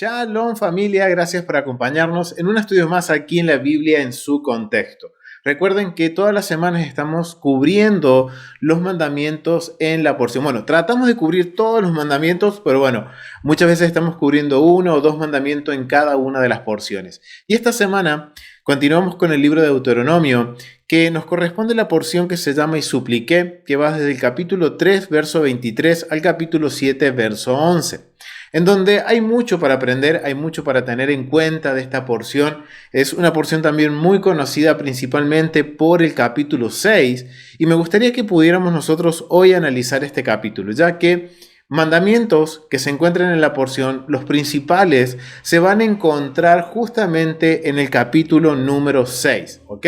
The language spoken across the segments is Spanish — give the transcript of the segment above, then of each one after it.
Shalom familia, gracias por acompañarnos en un estudio más aquí en la Biblia en su contexto. Recuerden que todas las semanas estamos cubriendo los mandamientos en la porción. Bueno, tratamos de cubrir todos los mandamientos, pero bueno, muchas veces estamos cubriendo uno o dos mandamientos en cada una de las porciones. Y esta semana continuamos con el libro de Deuteronomio, que nos corresponde la porción que se llama Y supliqué, que va desde el capítulo 3, verso 23 al capítulo 7, verso 11. En donde hay mucho para aprender, hay mucho para tener en cuenta de esta porción. Es una porción también muy conocida principalmente por el capítulo 6 y me gustaría que pudiéramos nosotros hoy analizar este capítulo, ya que mandamientos que se encuentran en la porción, los principales, se van a encontrar justamente en el capítulo número 6, ¿ok?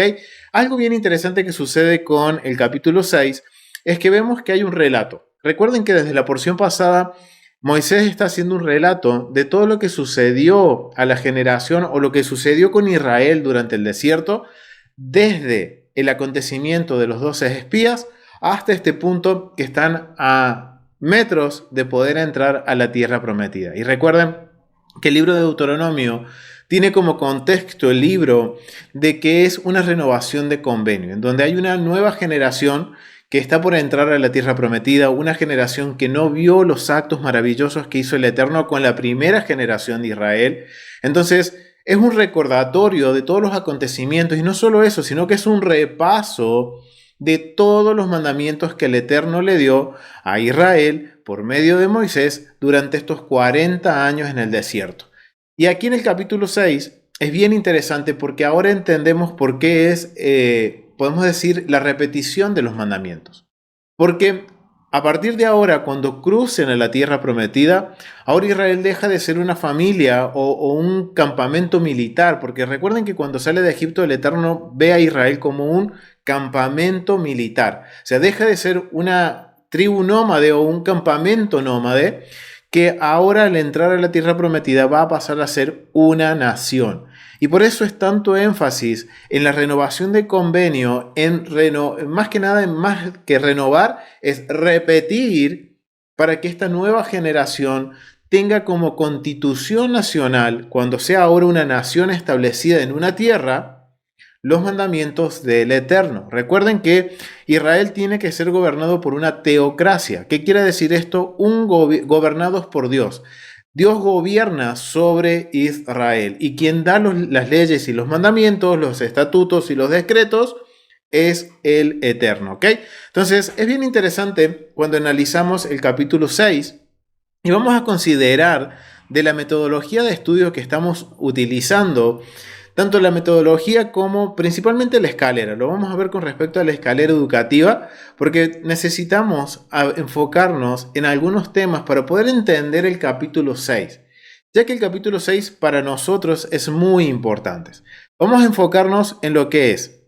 Algo bien interesante que sucede con el capítulo 6 es que vemos que hay un relato. Recuerden que desde la porción pasada Moisés está haciendo un relato de todo lo que sucedió a la generación o lo que sucedió con Israel durante el desierto, desde el acontecimiento de los 12 espías hasta este punto que están a metros de poder entrar a la tierra prometida. Y recuerden que el libro de Deuteronomio tiene como contexto el libro de que es una renovación de convenio, en donde hay una nueva generación que está por entrar a la tierra prometida, una generación que no vio los actos maravillosos que hizo el Eterno con la primera generación de Israel. Entonces, es un recordatorio de todos los acontecimientos, y no solo eso, sino que es un repaso de todos los mandamientos que el Eterno le dio a Israel por medio de Moisés durante estos 40 años en el desierto. Y aquí en el capítulo 6 es bien interesante porque ahora entendemos por qué es podemos decir, la repetición de los mandamientos. Porque a partir de ahora, cuando crucen a la tierra prometida, ahora Israel deja de ser una familia o un campamento militar, porque recuerden que cuando sale de Egipto el Eterno ve a Israel como un campamento militar. O sea, deja de ser una tribu nómade o un campamento nómade, que ahora al entrar a la tierra prometida va a pasar a ser una nación. Y por eso es tanto énfasis en la renovación de convenio, más que nada, más que renovar, es repetir para que esta nueva generación tenga como constitución nacional, cuando sea ahora una nación establecida en una tierra, los mandamientos del Eterno. Recuerden que Israel tiene que ser gobernado por una teocracia. ¿Qué quiere decir esto? Gobernados por Dios. Dios gobierna sobre Israel y quien da las leyes y los mandamientos, los estatutos y los decretos es el Eterno, ¿ok? Entonces es bien interesante cuando analizamos el capítulo 6 y vamos a considerar de la metodología de estudio que estamos utilizando, tanto la metodología como principalmente la escalera. Lo vamos a ver con respecto a la escalera educativa, porque necesitamos enfocarnos en algunos temas para poder entender el capítulo 6, ya que el capítulo 6 para nosotros es muy importante. Vamos a enfocarnos en lo que es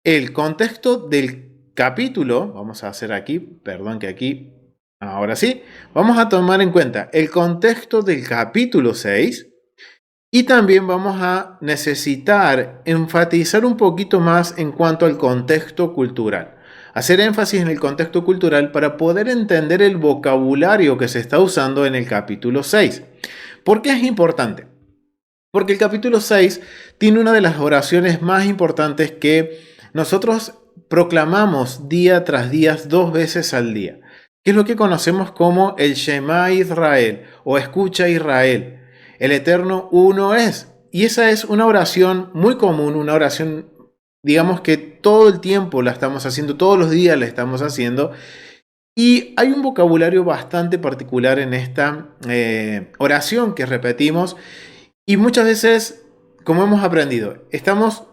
el contexto del capítulo. Vamos a hacer aquí, perdón que aquí, ahora sí, vamos a tomar en cuenta el contexto del capítulo 6. Y también vamos a necesitar enfatizar un poquito más en cuanto al contexto cultural. Hacer énfasis en el contexto cultural para poder entender el vocabulario que se está usando en el capítulo 6. ¿Por qué es importante? Porque el capítulo 6 tiene una de las oraciones más importantes que nosotros proclamamos día tras día, 2 veces al día, que es lo que conocemos como el Shema Israel o Escucha Israel. El Eterno uno es. Y esa es una oración muy común, una oración, digamos que todo el tiempo la estamos haciendo, todos los días la estamos haciendo. Y hay un vocabulario bastante particular en esta oración que repetimos. Y muchas veces, como hemos aprendido, estamos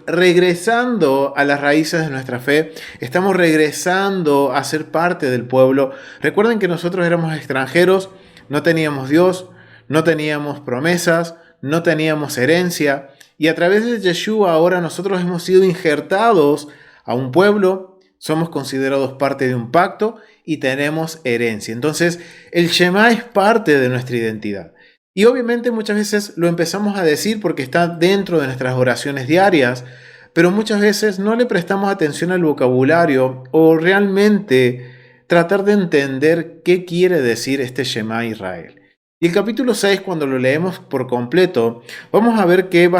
regresando a las raíces de nuestra fe, estamos regresando a ser parte del pueblo. Recuerden que nosotros éramos extranjeros, no teníamos Dios, no teníamos promesas, no teníamos herencia, y a través de Yeshua ahora nosotros hemos sido injertados a un pueblo, somos considerados parte de un pacto y tenemos herencia. Entonces el Shema es parte de nuestra identidad. Y obviamente muchas veces lo empezamos a decir porque está dentro de nuestras oraciones diarias, pero muchas veces no le prestamos atención al vocabulario o realmente tratar de entender qué quiere decir este Shema Israel. Y el capítulo 6, cuando lo leemos por completo, vamos a ver que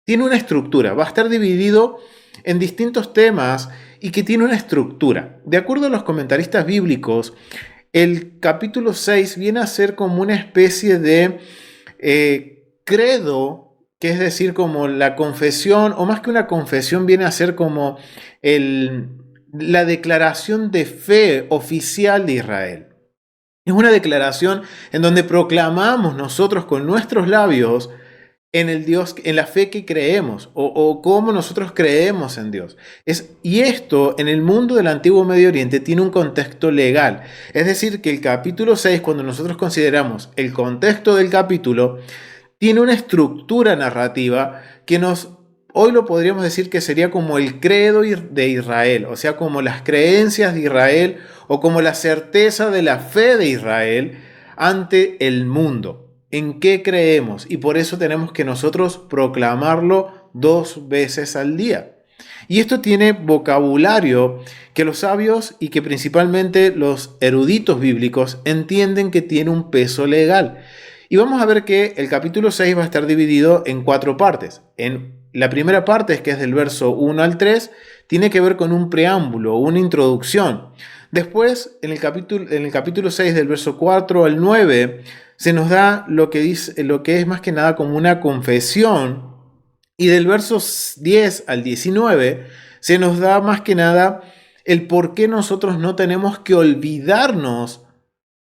tiene una estructura, va a estar dividido en distintos temas y que tiene una estructura. De acuerdo a los comentaristas bíblicos, el capítulo 6 viene a ser como una especie de credo, que es decir, como la confesión, o más que una confesión, viene a ser como la declaración de fe oficial de Israel. Es una declaración en donde proclamamos nosotros con nuestros labios en el Dios, en la fe que creemos, o cómo nosotros creemos en Dios. Y esto en el mundo del Antiguo Medio Oriente tiene un contexto legal. Es decir, que el capítulo 6, cuando nosotros consideramos el contexto del capítulo, tiene una estructura narrativa que hoy lo podríamos decir que sería como el credo de Israel, o sea, como las creencias de Israel o como la certeza de la fe de Israel ante el mundo. ¿En qué creemos? Y por eso tenemos que nosotros proclamarlo 2 veces al día. Y esto tiene vocabulario que los sabios y que principalmente los eruditos bíblicos entienden que tiene un peso legal. Y vamos a ver que el capítulo 6 va a estar dividido en 4 partes. En la primera parte, que es del verso 1 al 3, tiene que ver con un preámbulo, una introducción. Después, en el capítulo 6, del verso 4 al 9, se nos da lo que es más que nada como una confesión. Y del verso 10 al 19, se nos da más que nada el por qué nosotros no tenemos que olvidarnos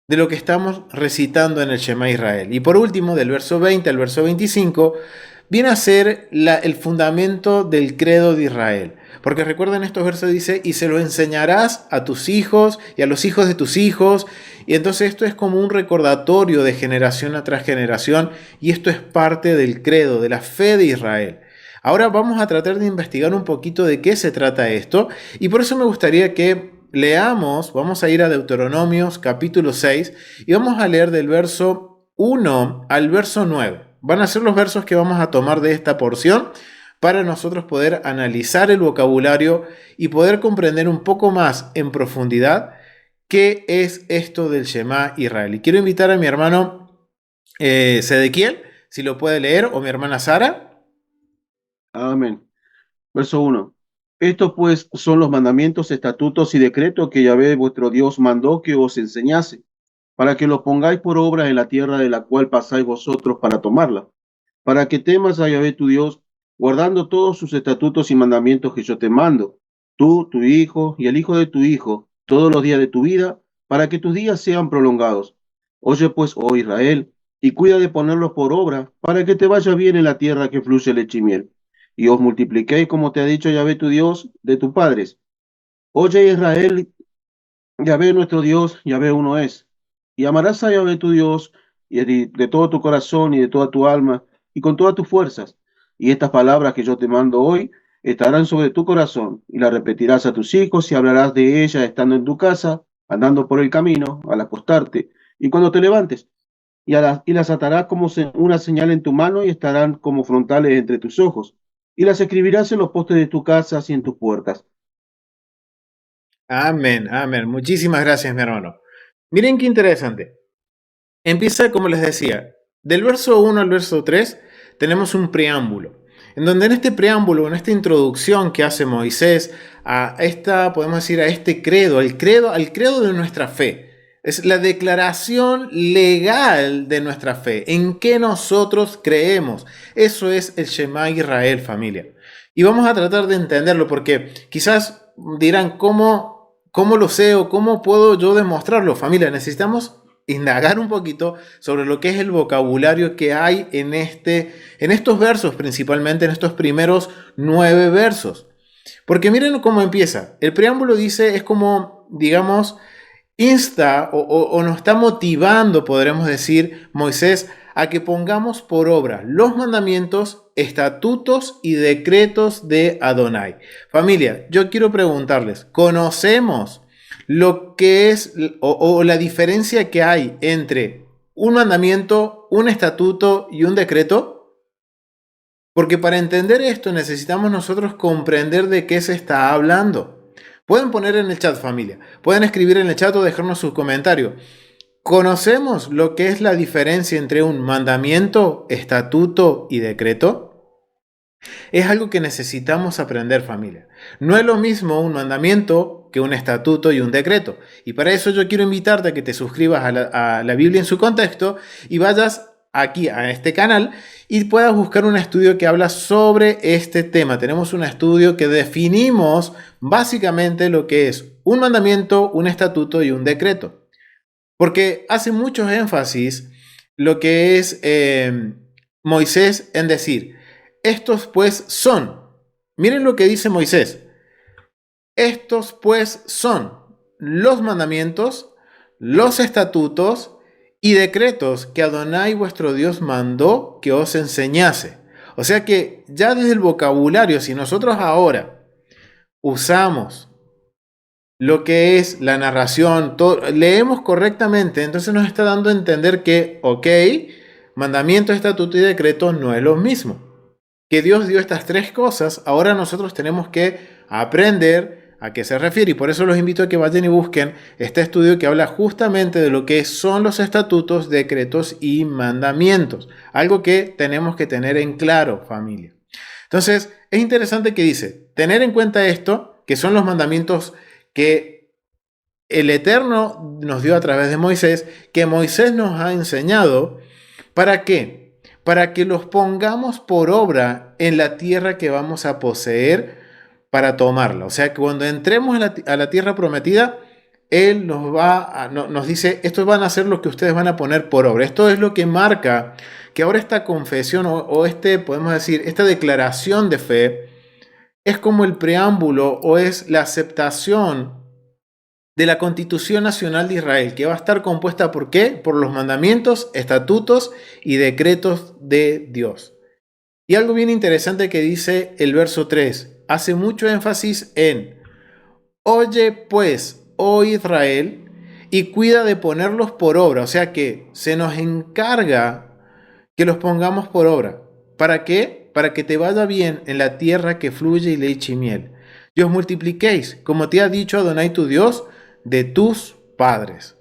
de lo que estamos recitando en el Shema Israel. Y por último, del verso 20 al verso 25, viene a ser el fundamento del credo de Israel. Porque recuerden, estos versos dice, y se lo enseñarás a tus hijos y a los hijos de tus hijos. Y entonces esto es como un recordatorio de generación tras generación, y esto es parte del credo, de la fe de Israel. Ahora vamos a tratar de investigar un poquito de qué se trata esto, y por eso me gustaría que leamos, vamos a ir a Deuteronomios capítulo 6 y vamos a leer del verso 1 al verso 9. Van a ser los versos que vamos a tomar de esta porción para nosotros poder analizar el vocabulario y poder comprender un poco más en profundidad qué es esto del Shema Israel. Y quiero invitar a mi hermano Sedequiel, si lo puede leer, o mi hermana Sara. Amén. Verso 1. Estos pues son los mandamientos, estatutos y decretos que Yahvé vuestro Dios mandó que os enseñase, para que los pongáis por obra en la tierra de la cual pasáis vosotros para tomarla, para que temas a Yahvé tu Dios, guardando todos sus estatutos y mandamientos que yo te mando, tú, tu hijo y el hijo de tu hijo, todos los días de tu vida, para que tus días sean prolongados. Oye pues, oh Israel, y cuida de ponerlos por obra, para que te vaya bien en la tierra que fluye leche y miel, y os multipliquéis como te ha dicho Yahvé tu Dios de tus padres. Oye Israel, Yahvé nuestro Dios, Yahvé uno es. Y amarás a Yahvé tu Dios y de todo tu corazón y de toda tu alma y con todas tus fuerzas. Y estas palabras que yo te mando hoy estarán sobre tu corazón y las repetirás a tus hijos y hablarás de ellas estando en tu casa, andando por el camino, al acostarte y cuando te levantes. Y las atarás como una señal en tu mano y estarán como frontales entre tus ojos. Y las escribirás en los postes de tu casa y en tus puertas. Amén, amén. Muchísimas gracias, mi hermano. Miren qué interesante. Empieza, como les decía, del verso 1 al verso 3 tenemos un preámbulo, en donde en este preámbulo, en esta introducción que hace Moisés a podemos decir, a este credo, al credo de nuestra fe, es la declaración legal de nuestra fe, en qué nosotros creemos. Eso es el Shema Israel, familia. Y vamos a tratar de entenderlo, porque quizás dirán, ¿cómo lo sé o cómo puedo yo demostrarlo? Familia, necesitamos indagar un poquito sobre lo que es el vocabulario que hay en estos versos, principalmente en estos primeros 9 versos. Porque miren cómo empieza. El preámbulo dice, es como, digamos, insta o nos está motivando, podremos decir, Moisés, a que pongamos por obra los mandamientos, estatutos y decretos de Adonai. Familia, yo quiero preguntarles, ¿conocemos lo que es o la diferencia que hay entre un mandamiento, un estatuto y un decreto? Porque para entender esto necesitamos nosotros comprender de qué se está hablando. Pueden poner en el chat, familia. Pueden escribir en el chat o dejarnos sus comentarios. ¿Conocemos lo que es la diferencia entre un mandamiento, estatuto y decreto? Es algo que necesitamos aprender, familia. No es lo mismo un mandamiento que un estatuto y un decreto. Y para eso yo quiero invitarte a que te suscribas a la Biblia en su contexto y vayas aquí a este canal y puedas buscar un estudio que habla sobre este tema. Tenemos un estudio que definimos básicamente lo que es un mandamiento, un estatuto y un decreto. Porque hace mucho énfasis lo que es Moisés en decir, estos pues son. Miren lo que dice Moisés. Estos pues son los mandamientos, los estatutos y decretos que Adonai vuestro Dios mandó que os enseñase. O sea que ya desde el vocabulario, si nosotros ahora usamos lo que es la narración, leemos correctamente, entonces nos está dando a entender que, ok, mandamiento, estatuto y decreto no es lo mismo. Que Dios dio estas tres cosas, ahora nosotros tenemos que aprender a qué se refiere. Y por eso los invito a que vayan y busquen este estudio que habla justamente de lo que son los estatutos, decretos y mandamientos. Algo que tenemos que tener en claro, familia. Entonces, es interesante que dice, tener en cuenta esto, que son los mandamientos que el Eterno nos dio a través de Moisés, que Moisés nos ha enseñado. ¿Para qué? Para que los pongamos por obra en la tierra que vamos a poseer para tomarla. O sea, que cuando entremos a la tierra prometida, Él nos dice, estos van a ser lo que ustedes van a poner por obra. Esto es lo que marca que ahora esta confesión podemos decir, esta declaración de fe es como el preámbulo o es la aceptación de la Constitución Nacional de Israel, que va a estar compuesta ¿por qué? Por los mandamientos, estatutos y decretos de Dios. Y algo bien interesante que dice el verso 3, hace mucho énfasis en, oye pues, oh Israel, y cuida de ponerlos por obra, o sea que se nos encarga que los pongamos por obra. ¿Para qué? Para que te vaya bien en la tierra que fluye leche y miel. Y os multipliquéis, como te ha dicho Adonai tu Dios, de tus padres.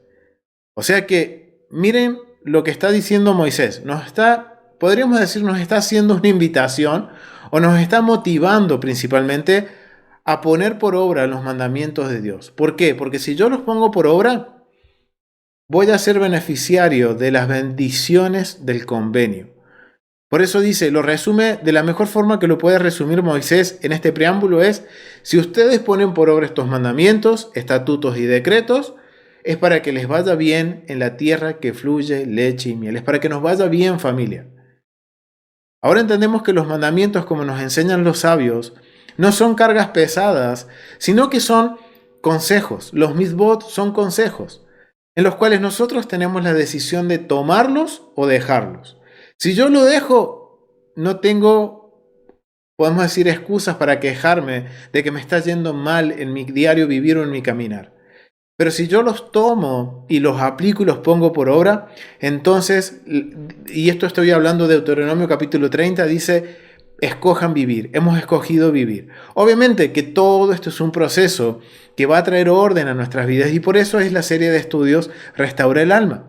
O sea que miren lo que está diciendo Moisés. Podríamos decir, nos está haciendo una invitación o nos está motivando principalmente a poner por obra los mandamientos de Dios. ¿Por qué? Porque si yo los pongo por obra, voy a ser beneficiario de las bendiciones del convenio. Por eso dice, lo resume de la mejor forma que lo puede resumir Moisés en este preámbulo es, si ustedes ponen por obra estos mandamientos, estatutos y decretos, es para que les vaya bien en la tierra que fluye leche y miel, es para que nos vaya bien, familia. Ahora entendemos que los mandamientos, como nos enseñan los sabios, no son cargas pesadas, sino que son consejos. Los mitzvot son consejos, en los cuales nosotros tenemos la decisión de tomarlos o dejarlos. Si yo lo dejo, no tengo, podemos decir, excusas para quejarme de que me está yendo mal en mi diario vivir o en mi caminar. Pero si yo los tomo y los aplico y los pongo por obra, entonces, y esto estoy hablando de Deuteronomio capítulo 30, dice, escojan vivir, hemos escogido vivir. Obviamente que todo esto es un proceso que va a traer orden a nuestras vidas y por eso es la serie de estudios Restaura el Alma.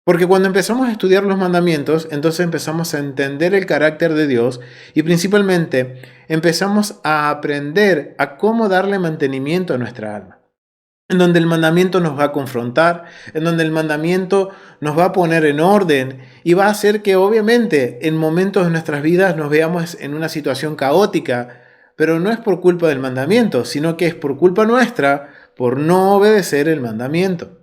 Porque cuando empezamos a estudiar los mandamientos, entonces empezamos a entender el carácter de Dios y principalmente empezamos a aprender a cómo darle mantenimiento a nuestra alma. En donde el mandamiento nos va a confrontar, en donde el mandamiento nos va a poner en orden y va a hacer que obviamente en momentos de nuestras vidas nos veamos en una situación caótica, pero no es por culpa del mandamiento, sino que es por culpa nuestra por no obedecer el mandamiento.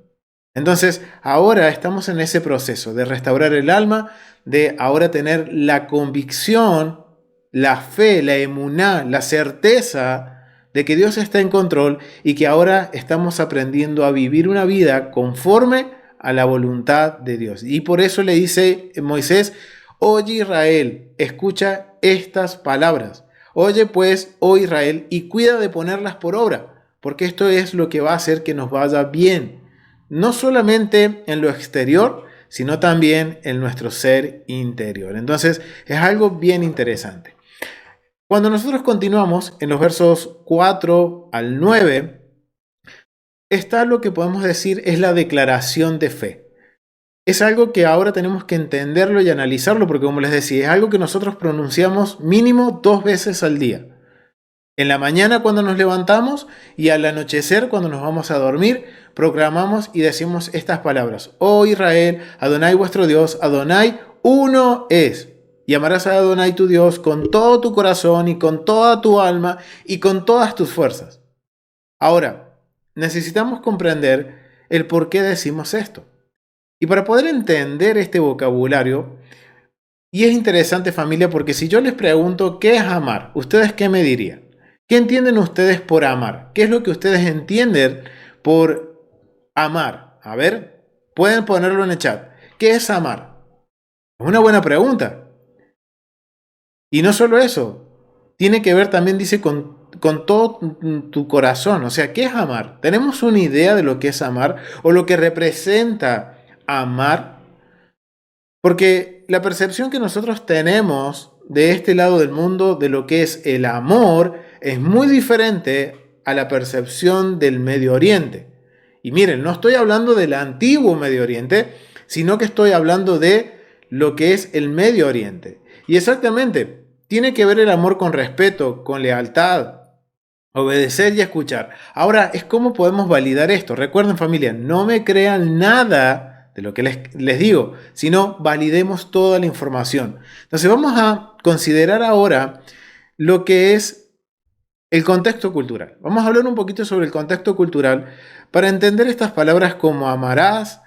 Entonces, ahora estamos en ese proceso de restaurar el alma, de ahora tener la convicción, la fe, la emuná, la certeza de que Dios está en control y que ahora estamos aprendiendo a vivir una vida conforme a la voluntad de Dios. Y por eso le dice Moisés, oye Israel, escucha estas palabras. Oye pues, oh Israel, y cuida de ponerlas por obra, porque esto es lo que va a hacer que nos vaya bien. No solamente en lo exterior, sino también en nuestro ser interior. Entonces, es algo bien interesante. Cuando nosotros continuamos en los versos 4 al 9, está lo que podemos decir es la declaración de fe. Es algo que ahora tenemos que entenderlo y analizarlo porque, como les decía, es algo que nosotros pronunciamos mínimo 2 veces al día. En la mañana cuando nos levantamos y al anochecer cuando nos vamos a dormir, proclamamos y decimos estas palabras. Oh Israel, Adonai vuestro Dios, Adonai uno es. Y amarás a Adonai tu Dios con todo tu corazón y con toda tu alma y con todas tus fuerzas. Ahora, necesitamos comprender el por qué decimos esto. Y para poder entender este vocabulario, y es interesante familia, porque si yo les pregunto qué es amar, ¿ustedes qué me dirían? ¿Qué entienden ustedes por amar? ¿Qué es lo que ustedes entienden por amar? A ver, pueden ponerlo en el chat. ¿Qué es amar? Es una buena pregunta. Y no solo eso, tiene que ver también, dice, con todo tu corazón. O sea, ¿qué es amar? ¿Tenemos una idea de lo que es amar o lo que representa amar? Porque la percepción que nosotros tenemos de este lado del mundo de lo que es el amor es muy diferente a la percepción del Medio Oriente. Y miren, no estoy hablando del antiguo Medio Oriente, sino que estoy hablando de lo que es el Medio Oriente. Y exactamente, tiene que ver el amor con respeto, con lealtad, obedecer y escuchar. Ahora, es cómo podemos validar esto. Recuerden familia, no me crean nada de lo que les digo, sino validemos toda la información. Entonces vamos a considerar ahora lo que es el contexto cultural. Vamos a hablar un poquito sobre el contexto cultural para entender estas palabras como amarás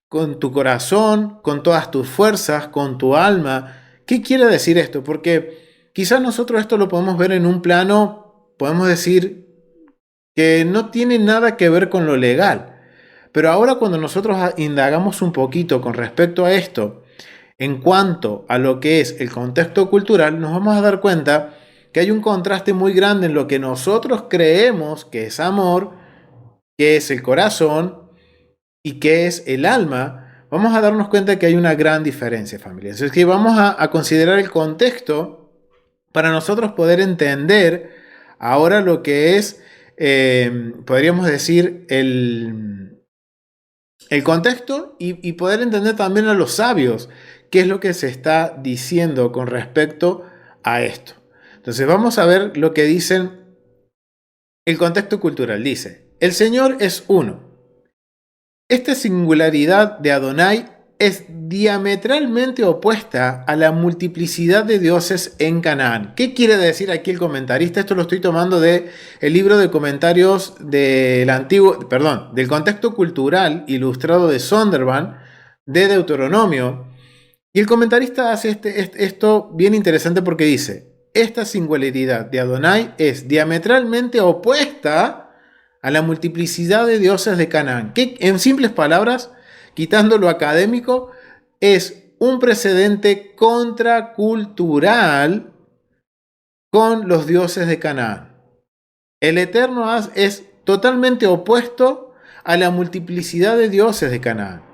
con tu corazón, con todas tus fuerzas, con tu alma. ¿Qué quiere decir esto? Porque quizás nosotros esto lo podemos ver en un plano, podemos decir, que no tiene nada que ver con lo legal. Pero ahora cuando nosotros indagamos un poquito con respecto a esto, en cuanto a lo que es el contexto cultural, nos vamos a dar cuenta que hay un contraste muy grande en lo que nosotros creemos que es amor, que es el corazón y que es el alma. Vamos a darnos cuenta que hay una gran diferencia, familia. Es que vamos a considerar el contexto para nosotros poder entender ahora lo que es, podríamos decir, el contexto y poder entender también a los sabios qué es lo que se está diciendo con respecto a esto. Entonces vamos a ver lo que dicen el contexto cultural. Dice, el Señor es uno. Esta singularidad de Adonai es diametralmente opuesta a la multiplicidad de dioses en Canaán. ¿Qué quiere decir aquí el comentarista? Esto lo estoy tomando del libro de comentarios del del contexto cultural ilustrado de Zondervan de Deuteronomio. Y el comentarista hace esto bien interesante porque dice, esta singularidad de Adonai es diametralmente opuesta a la multiplicidad de dioses de Canaán, que en simples palabras, quitando lo académico, es un precedente contracultural con los dioses de Canaán. El Eterno es totalmente opuesto a la multiplicidad de dioses de Canaán.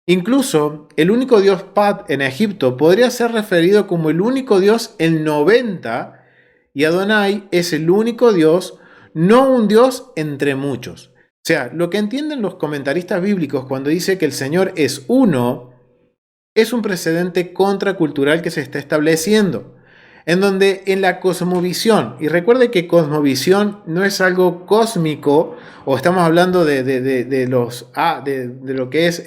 Incluso el único dios Pat en Egipto podría ser referido como el único dios en 90 y Adonai es el único dios, no un dios entre muchos. O sea, lo que entienden los comentaristas bíblicos cuando dice que el Señor es uno, es un precedente contracultural que se está estableciendo, en donde en la cosmovisión, y recuerde que cosmovisión no es algo cósmico, o estamos hablando de lo que es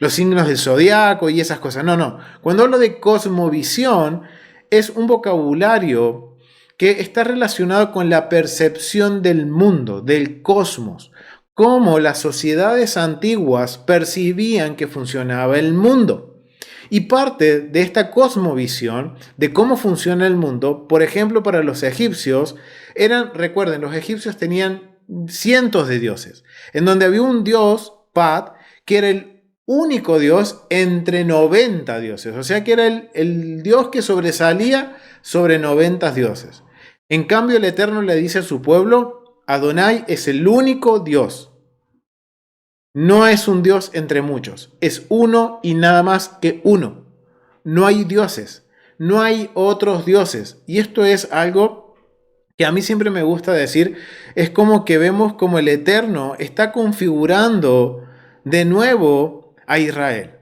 los signos del zodiaco y esas cosas. No. Cuando hablo de cosmovisión, es un vocabulario que está relacionado con la percepción del mundo, del cosmos, cómo las sociedades antiguas percibían que funcionaba el mundo. Y parte de esta cosmovisión de cómo funciona el mundo, por ejemplo, para los egipcios, recuerden, los egipcios tenían cientos de dioses, en donde había un dios, Pat, que era el único dios entre 90 dioses, o sea que era el dios que sobresalía sobre 90 dioses. En cambio, el Eterno le dice a su pueblo, Adonai es el único Dios. No es un Dios entre muchos, es uno y nada más que uno. No hay dioses, no hay otros dioses. Y esto es algo que a mí siempre me gusta decir, es como que vemos como el Eterno está configurando de nuevo a Israel.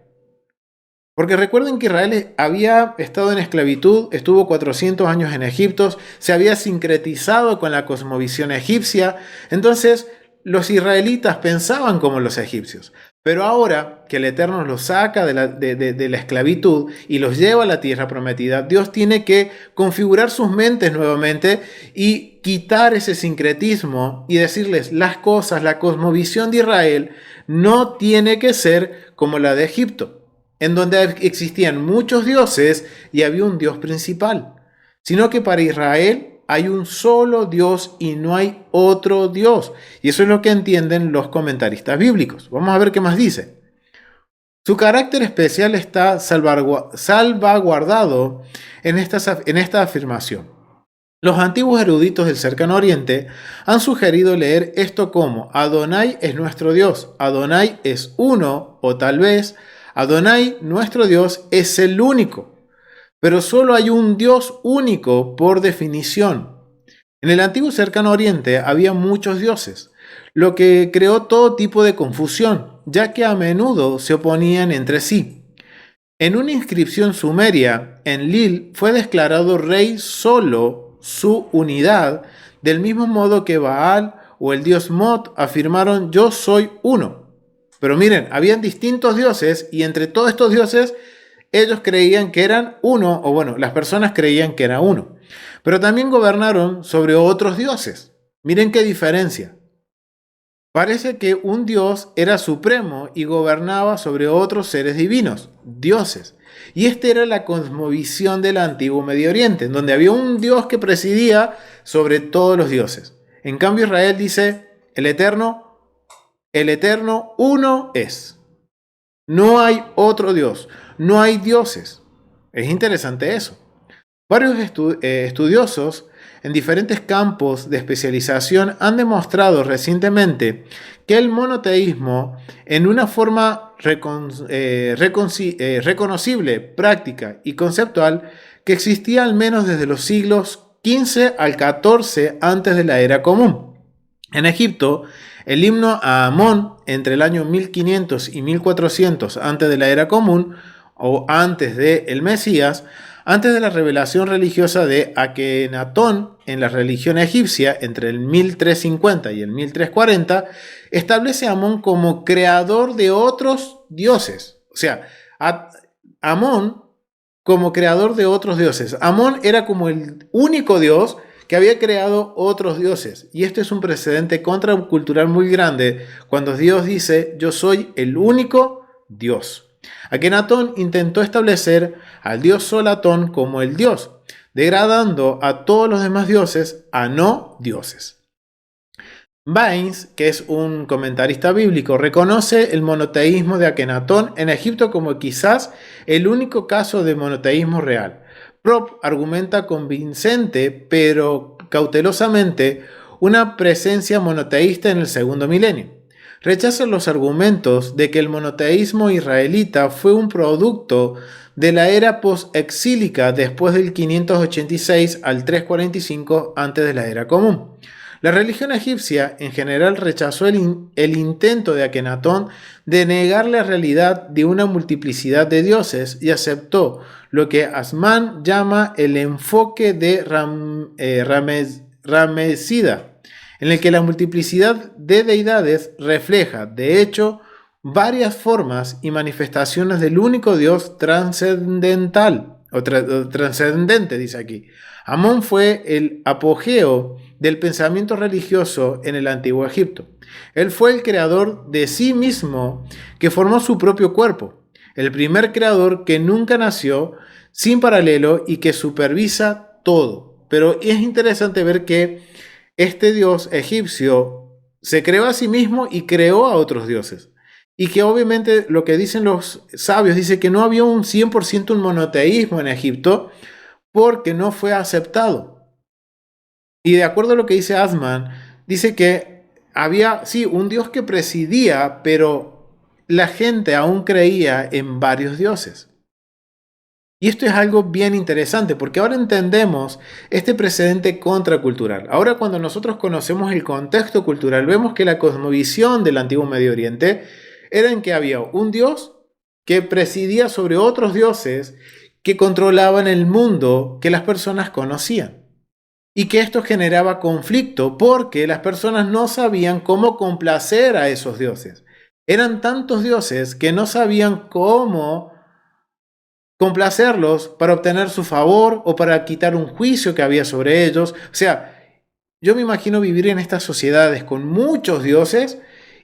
Porque recuerden que Israel había estado en esclavitud, estuvo 400 años en Egipto, se había sincretizado con la cosmovisión egipcia, entonces los israelitas pensaban como los egipcios. Pero ahora que el Eterno los saca de la esclavitud y los lleva a la tierra prometida, Dios tiene que configurar sus mentes nuevamente y quitar ese sincretismo y decirles las cosas, la cosmovisión de Israel no tiene que ser como la de Egipto, en donde existían muchos dioses y había un Dios principal, sino que para Israel hay un solo Dios y no hay otro Dios. Y eso es lo que entienden los comentaristas bíblicos. Vamos a ver qué más dice. Su carácter especial está salvaguardado en esta afirmación. Los antiguos eruditos del cercano oriente han sugerido leer esto como Adonai es nuestro Dios, Adonai es uno, o tal vez Adonai, nuestro Dios, es el único, pero solo hay un Dios único por definición. En el antiguo cercano oriente había muchos dioses, lo que creó todo tipo de confusión, ya que a menudo se oponían entre sí. En una inscripción sumeria, en Lil fue declarado rey solo su unidad, del mismo modo que Baal o el dios Mot afirmaron yo soy uno. Pero miren, habían distintos dioses y entre todos estos dioses ellos creían que eran uno, o bueno, las personas creían que era uno. Pero también gobernaron sobre otros dioses. Miren qué diferencia. Parece que un dios era supremo y gobernaba sobre otros seres divinos, dioses. Y esta era la cosmovisión del antiguo Medio Oriente, en donde había un dios que presidía sobre todos los dioses. En cambio, Israel dice, el Eterno uno es. No hay otro Dios, no hay dioses. Es interesante eso. Varios estudiosos en diferentes campos de especialización han demostrado recientemente que el monoteísmo, en una forma reconocible, práctica y conceptual, que existía al menos desde los siglos XV al XIV antes de la era común. En Egipto, el himno a Amón entre el año 1500 y 1400 antes de la era común, o antes de el Mesías, antes de la revelación religiosa de Akenatón en la religión egipcia entre el 1350 y el 1340, establece a Amón como creador de otros dioses. O sea, Amón como creador de otros dioses. Amón era como el único dios que había creado otros dioses. Y esto es un precedente contracultural muy grande cuando Dios dice, yo soy el único Dios. Akenatón intentó establecer al dios Solatón como el dios, degradando a todos los demás dioses a no dioses. Baines, que es un comentarista bíblico, reconoce el monoteísmo de Akenatón en Egipto como quizás el único caso de monoteísmo real. Prop argumenta convincente, pero cautelosamente, una presencia monoteísta en el segundo milenio. Rechaza los argumentos de que el monoteísmo israelita fue un producto de la era post-exílica después del 586 al 345 antes de la era común. La religión egipcia en general rechazó el intento de Akenatón de negar la realidad de una multiplicidad de dioses y aceptó lo que Asman llama el enfoque de Ramesida, en el que la multiplicidad de deidades refleja, de hecho, varias formas y manifestaciones del único Dios trascendental, o trascendente, dice aquí. Amón fue el apogeo del pensamiento religioso en el antiguo Egipto. Él fue el creador de sí mismo que formó su propio cuerpo, el primer creador que nunca nació, sin paralelo y que supervisa todo. Pero es interesante ver que este dios egipcio se creó a sí mismo y creó a otros dioses. Y que obviamente lo que dicen los sabios, dice que no había un 100% un monoteísmo en Egipto porque no fue aceptado. Y de acuerdo a lo que dice Asman, dice que había, sí, un dios que presidía, pero la gente aún creía en varios dioses. Y esto es algo bien interesante porque ahora entendemos este precedente contracultural. Ahora cuando nosotros conocemos el contexto cultural, vemos que la cosmovisión del antiguo Medio Oriente era en que había un dios que presidía sobre otros dioses que controlaban el mundo que las personas conocían. Y que esto generaba conflicto porque las personas no sabían cómo complacer a esos dioses. Eran tantos dioses que no sabían cómo complacerlos para obtener su favor o para quitar un juicio que había sobre ellos. O sea, yo me imagino vivir en estas sociedades con muchos dioses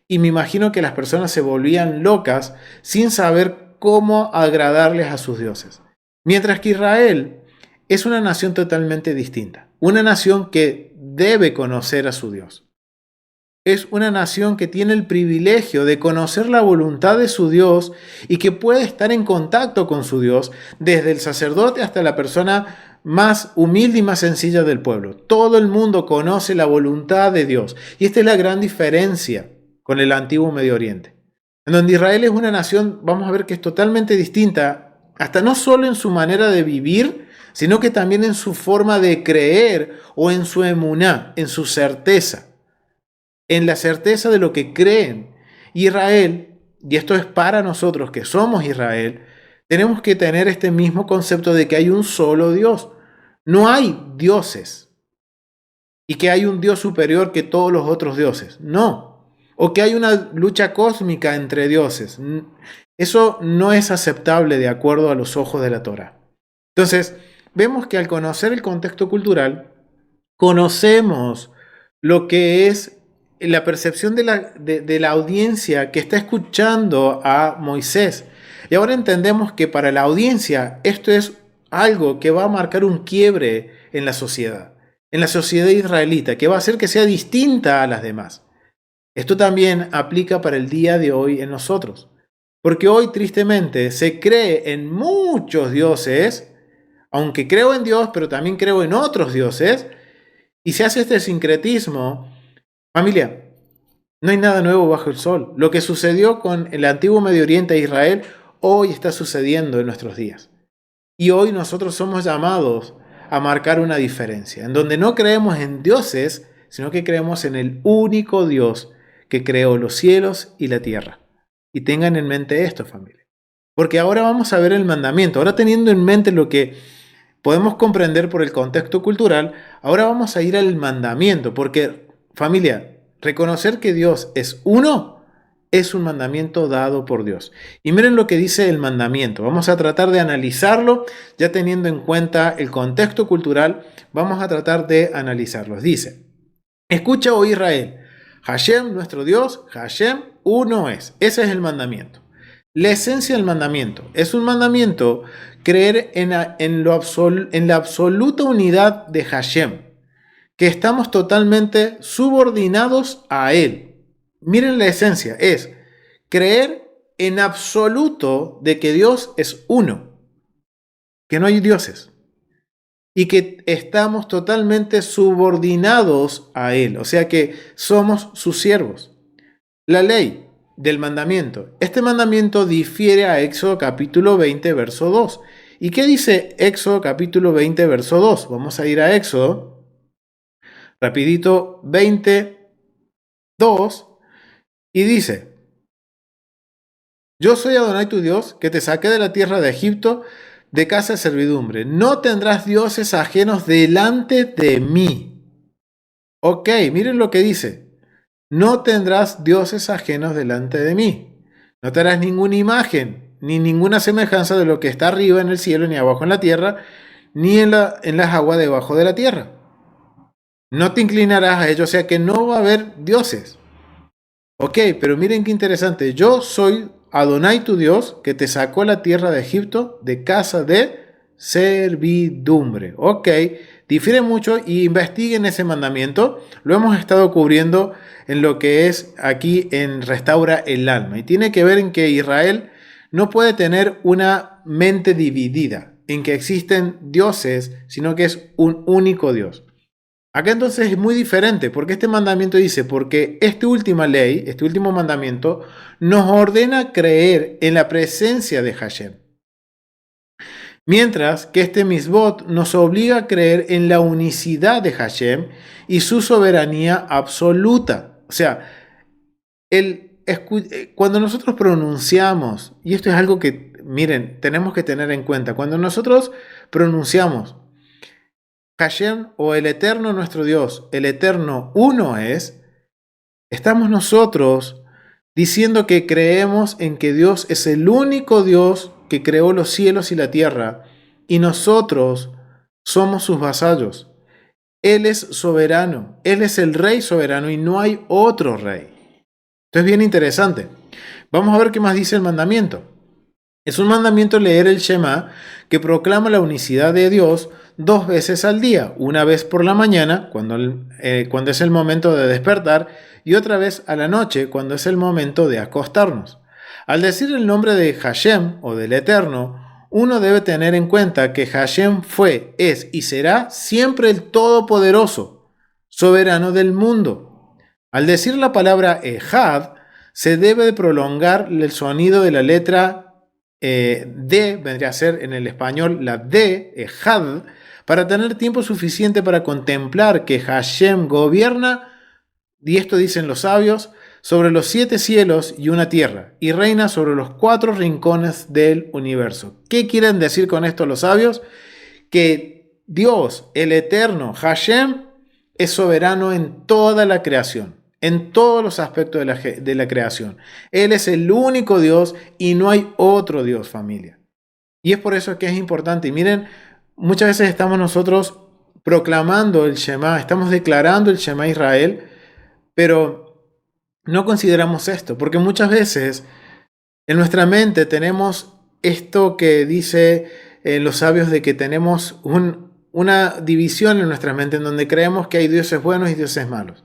y me imagino que las personas se volvían locas sin saber cómo agradarles a sus dioses. Mientras que Israel es una nación totalmente distinta, una nación que debe conocer a su Dios. Es una nación que tiene el privilegio de conocer la voluntad de su Dios y que puede estar en contacto con su Dios, desde el sacerdote hasta la persona más humilde y más sencilla del pueblo. Todo el mundo conoce la voluntad de Dios. Y esta es la gran diferencia con el antiguo Medio Oriente, en donde Israel es una nación, vamos a ver que es totalmente distinta, hasta no solo en su manera de vivir, sino que también en su forma de creer o en su emuná, en su certeza, en la certeza de lo que creen. Israel, y esto es para nosotros que somos Israel, tenemos que tener este mismo concepto de que hay un solo Dios. No hay dioses y que hay un Dios superior que todos los otros dioses. No. O que hay una lucha cósmica entre dioses. Eso no es aceptable de acuerdo a los ojos de la Torá. Entonces, vemos que al conocer el contexto cultural, conocemos lo que es la percepción de la audiencia que está escuchando a Moisés. Y ahora entendemos que para la audiencia esto es algo que va a marcar un quiebre en la sociedad israelita, que va a hacer que sea distinta a las demás. Esto también aplica para el día de hoy en nosotros, porque hoy tristemente se cree en muchos dioses, aunque creo en Dios, pero también creo en otros dioses, y se hace este sincretismo. Familia, no hay nada nuevo bajo el sol. Lo que sucedió con el antiguo Medio Oriente e Israel, hoy está sucediendo en nuestros días. Y hoy nosotros somos llamados a marcar una diferencia, en donde no creemos en dioses, sino que creemos en el único Dios que creó los cielos y la tierra. Y tengan en mente esto, familia. Porque ahora vamos a ver el mandamiento. Ahora teniendo en mente lo que podemos comprender por el contexto cultural, ahora vamos a ir al mandamiento, porque, familia, reconocer que Dios es uno es un mandamiento dado por Dios. Y miren lo que dice el mandamiento. Vamos a tratar de analizarlo, ya teniendo en cuenta el contexto cultural, vamos a tratar de analizarlo. Dice, escucha, oh Israel, Hashem, nuestro Dios, Hashem, uno es. Ese es el mandamiento. La esencia del mandamiento es un mandamiento creer en la absoluta unidad de Hashem, que estamos totalmente subordinados a Él. Miren la esencia, es creer en absoluto de que Dios es uno, que no hay dioses, y que estamos totalmente subordinados a Él, o sea que somos sus siervos. La ley del mandamiento. Este mandamiento difiere a Éxodo capítulo 20, verso 2. ¿Y qué dice Éxodo capítulo 20, verso 2? Vamos a ir a Éxodo, rapidito, 22, y dice, yo soy Adonai tu Dios, que te saqué de la tierra de Egipto, de casa de servidumbre. No tendrás dioses ajenos delante de mí. Ok, miren lo que dice. No tendrás dioses ajenos delante de mí. No te harás ninguna imagen, ni ninguna semejanza de lo que está arriba en el cielo, ni abajo en la tierra, ni en las aguas debajo de la tierra. No te inclinarás a ello, o sea que no va a haber dioses. Ok, pero miren qué interesante. Yo soy Adonai tu Dios, que te sacó la tierra de Egipto de casa de servidumbre. Ok, difiere mucho y investiguen ese mandamiento. Lo hemos estado cubriendo en lo que es aquí en Restaura el Alma. Y tiene que ver en que Israel no puede tener una mente dividida, en que existen dioses, sino que es un único Dios. Acá entonces es muy diferente, porque este mandamiento dice, porque esta última ley, este último mandamiento, nos ordena creer en la presencia de Hashem. Mientras que este misbot nos obliga a creer en la unicidad de Hashem y su soberanía absoluta. O sea, cuando nosotros pronunciamos, y esto es algo que, miren, tenemos que tener en cuenta, cuando nosotros pronunciamos Hashem o el Eterno nuestro Dios, el Eterno uno es, estamos nosotros diciendo que creemos en que Dios es el único Dios que creó los cielos y la tierra, y nosotros somos sus vasallos. Él es soberano, Él es el rey soberano y no hay otro rey. Esto es bien interesante. Vamos a ver qué más dice el mandamiento. Es un mandamiento leer el Shema, que proclama la unicidad de Dios 2 veces al día, una vez por la mañana, cuando es el momento de despertar, y otra vez a la noche, cuando es el momento de acostarnos. Al decir el nombre de Hashem o del Eterno, uno debe tener en cuenta que Hashem fue, es y será siempre el Todopoderoso, soberano del mundo. Al decir la palabra Ejad, se debe de prolongar el sonido de la letra D, vendría a ser en el español la D, Ejad, para tener tiempo suficiente para contemplar que Hashem gobierna, y esto dicen los sabios, sobre los 7 cielos y una tierra, y reina sobre los 4 rincones del universo. ¿Qué quieren decir con esto los sabios? Que Dios, el Eterno, Hashem, es soberano en toda la creación, en todos los aspectos de la creación. Él es el único Dios y no hay otro Dios, familia. Y es por eso que es importante. Y miren, muchas veces estamos nosotros proclamando el Shema, estamos declarando el Shema Israel, pero no consideramos esto, porque muchas veces en nuestra mente tenemos esto que dice los sabios de que tenemos una división en nuestra mente en donde creemos que hay dioses buenos y dioses malos.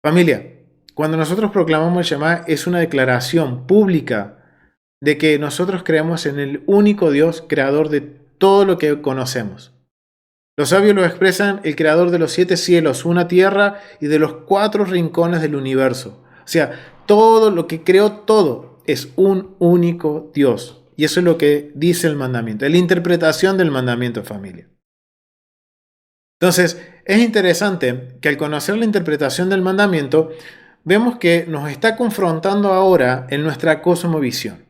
Familia, cuando nosotros proclamamos el Shema es una declaración pública de que nosotros creemos en el único Dios creador de todo lo que conocemos. Los sabios lo expresan el creador de los 7 cielos, una tierra y de los 4 rincones del universo. O sea, todo lo que creó todo es un único Dios. Y eso es lo que dice el mandamiento, la interpretación del mandamiento, familia. Entonces, es interesante que al conocer la interpretación del mandamiento, vemos que nos está confrontando ahora en nuestra cosmovisión.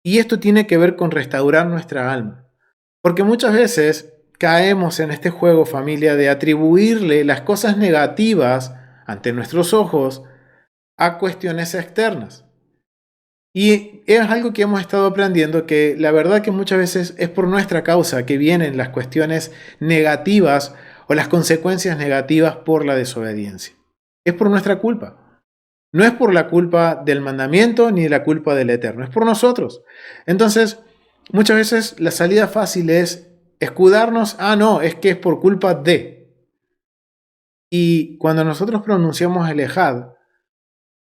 Y esto tiene que ver con restaurar nuestra alma. Porque muchas veces caemos en este juego, familia, de atribuirle las cosas negativas ante nuestros ojos a cuestiones externas. Y es algo que hemos estado aprendiendo, que la verdad que muchas veces es por nuestra causa que vienen las cuestiones negativas o las consecuencias negativas por la desobediencia. Es por nuestra culpa. No es por la culpa del mandamiento ni la culpa del Eterno, es por nosotros. Entonces, muchas veces la salida fácil es escudarnos, no, es que es por culpa de. Y cuando nosotros pronunciamos el Ejad,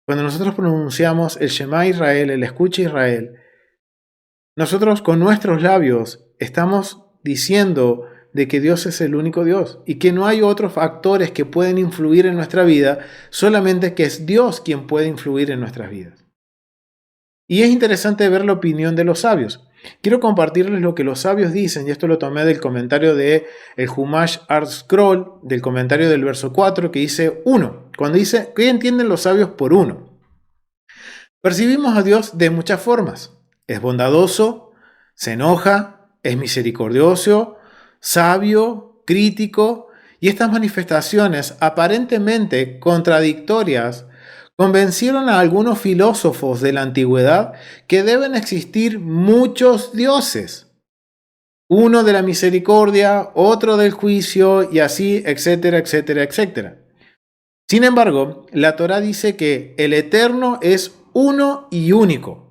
cuando nosotros pronunciamos el Shema Israel, el Escucha Israel, nosotros con nuestros labios estamos diciendo de que Dios es el único Dios y que no hay otros factores que pueden influir en nuestra vida, solamente que es Dios quien puede influir en nuestras vidas. Y es interesante ver la opinión de los sabios. Quiero compartirles lo que los sabios dicen, y esto lo tomé del comentario de el Humash Art Scroll, del comentario del verso 4, que dice 1. Cuando dice, ¿qué entienden los sabios por 1? Percibimos a Dios de muchas formas. Es bondadoso, se enoja, es misericordioso, sabio, crítico, y estas manifestaciones aparentemente contradictorias convencieron a algunos filósofos de la antigüedad que deben existir muchos dioses. Uno de la misericordia, otro del juicio, y así, etcétera, etcétera, etcétera. Sin embargo, la Torá dice que el Eterno es uno y único.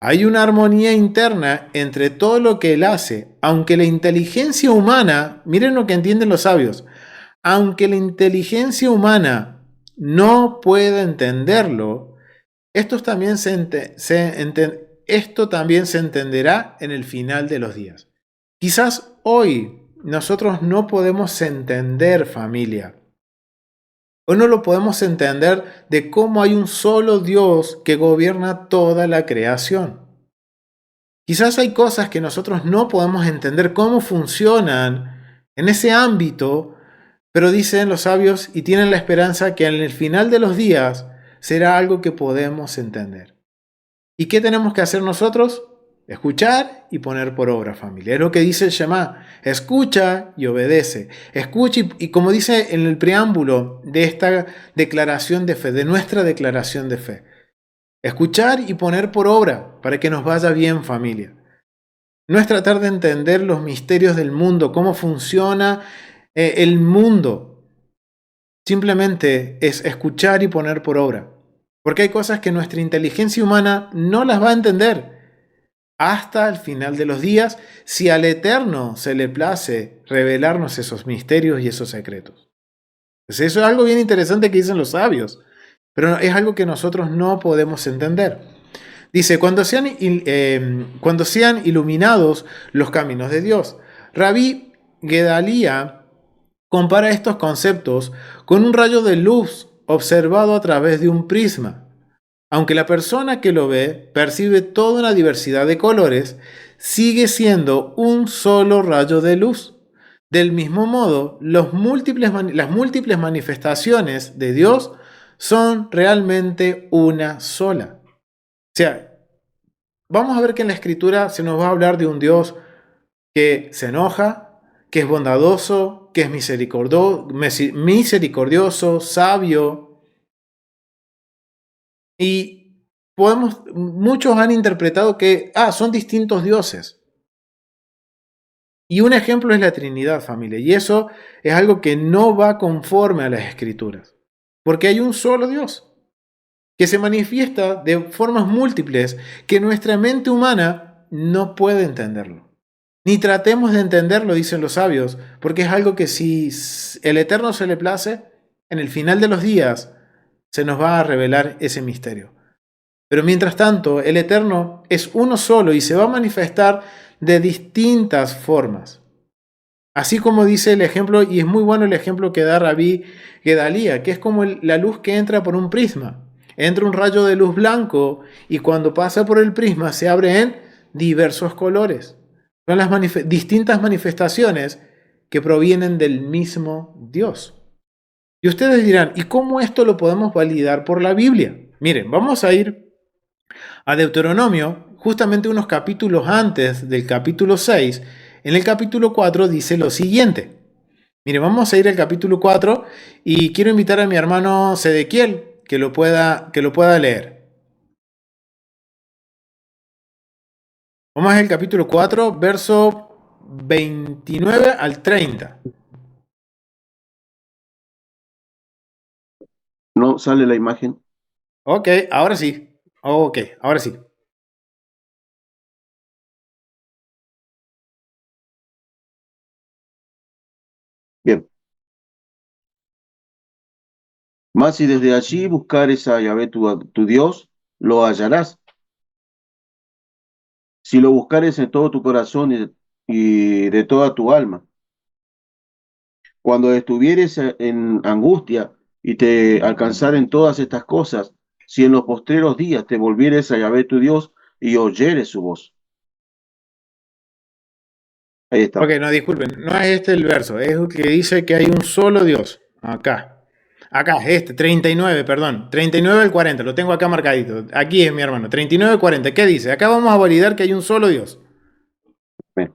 Hay una armonía interna entre todo lo que Él hace, aunque la inteligencia humana, miren lo que entienden los sabios, aunque la inteligencia humana no pueda entenderlo, esto también se entenderá en el final de los días. Quizás hoy nosotros no podemos entender, familia. Hoy no lo podemos entender de cómo hay un solo Dios que gobierna toda la creación. Quizás hay cosas que nosotros no podemos entender cómo funcionan en ese ámbito, pero dicen los sabios y tienen la esperanza que en el final de los días será algo que podemos entender. ¿Y qué tenemos que hacer nosotros? Escuchar y poner por obra, familia. Es lo que dice el Shema. Escucha y obedece. Escucha y como dice en el preámbulo de esta declaración de fe, de nuestra declaración de fe. Escuchar y poner por obra para que nos vaya bien, familia. No es tratar de entender los misterios del mundo, cómo funciona el mundo. Simplemente es escuchar y poner por obra. Porque hay cosas que nuestra inteligencia humana no las va a entender hasta el final de los días, si al Eterno se le place revelarnos esos misterios y esos secretos. Pues eso es algo bien interesante que dicen los sabios, pero es algo que nosotros no podemos entender. Dice, cuando sean iluminados los caminos de Dios. Rabí Gedalía compara estos conceptos con un rayo de luz observado a través de un prisma. Aunque la persona que lo ve percibe toda una diversidad de colores, sigue siendo un solo rayo de luz. Del mismo modo, las múltiples manifestaciones de Dios son realmente una sola. O sea, vamos a ver que en la Escritura se nos va a hablar de un Dios que se enoja, que es bondadoso, que es misericordioso, sabio. Y muchos han interpretado que, son distintos dioses. Y un ejemplo es la Trinidad, familia. Y eso es algo que no va conforme a las Escrituras. Porque hay un solo Dios que se manifiesta de formas múltiples que nuestra mente humana no puede entenderlo. Ni tratemos de entenderlo, dicen los sabios, porque es algo que si el Eterno se le place, en el final de los días se nos va a revelar ese misterio. Pero mientras tanto, el Eterno es uno solo y se va a manifestar de distintas formas. Así como dice el ejemplo, y es muy bueno el ejemplo que da Rabí Gedalía, que es como la luz que entra por un prisma. Entra un rayo de luz blanco y cuando pasa por el prisma se abre en diversos colores. Son las distintas manifestaciones que provienen del mismo Dios. Y ustedes dirán, ¿y cómo esto lo podemos validar por la Biblia? Miren, vamos a ir a Deuteronomio, justamente unos capítulos antes del capítulo 6, en el capítulo 4 dice lo siguiente. Mire, vamos a ir al capítulo 4 y quiero invitar a mi hermano Sedequiel que lo pueda leer. Vamos al capítulo 4, verso 29 al 30. No sale la imagen. Ok, ahora sí. Ok, ahora sí. Bien. Mas si desde allí buscares a Yahvé tu Dios, lo hallarás. Si lo buscares en todo tu corazón y de toda tu alma. Cuando estuvieres en angustia y te alcanzaren todas estas cosas, si en los postreros días te volvieres a Yahvé tu Dios y oyeres su voz. Ahí Ok, está. no, disculpen, no es este el verso, es el que dice que hay un solo Dios. Acá. Acá, 39, perdón. 39 al 40, lo tengo acá marcadito. Aquí es mi hermano, 39 al 40. ¿Qué dice? Acá vamos a validar que hay un solo Dios. Bien.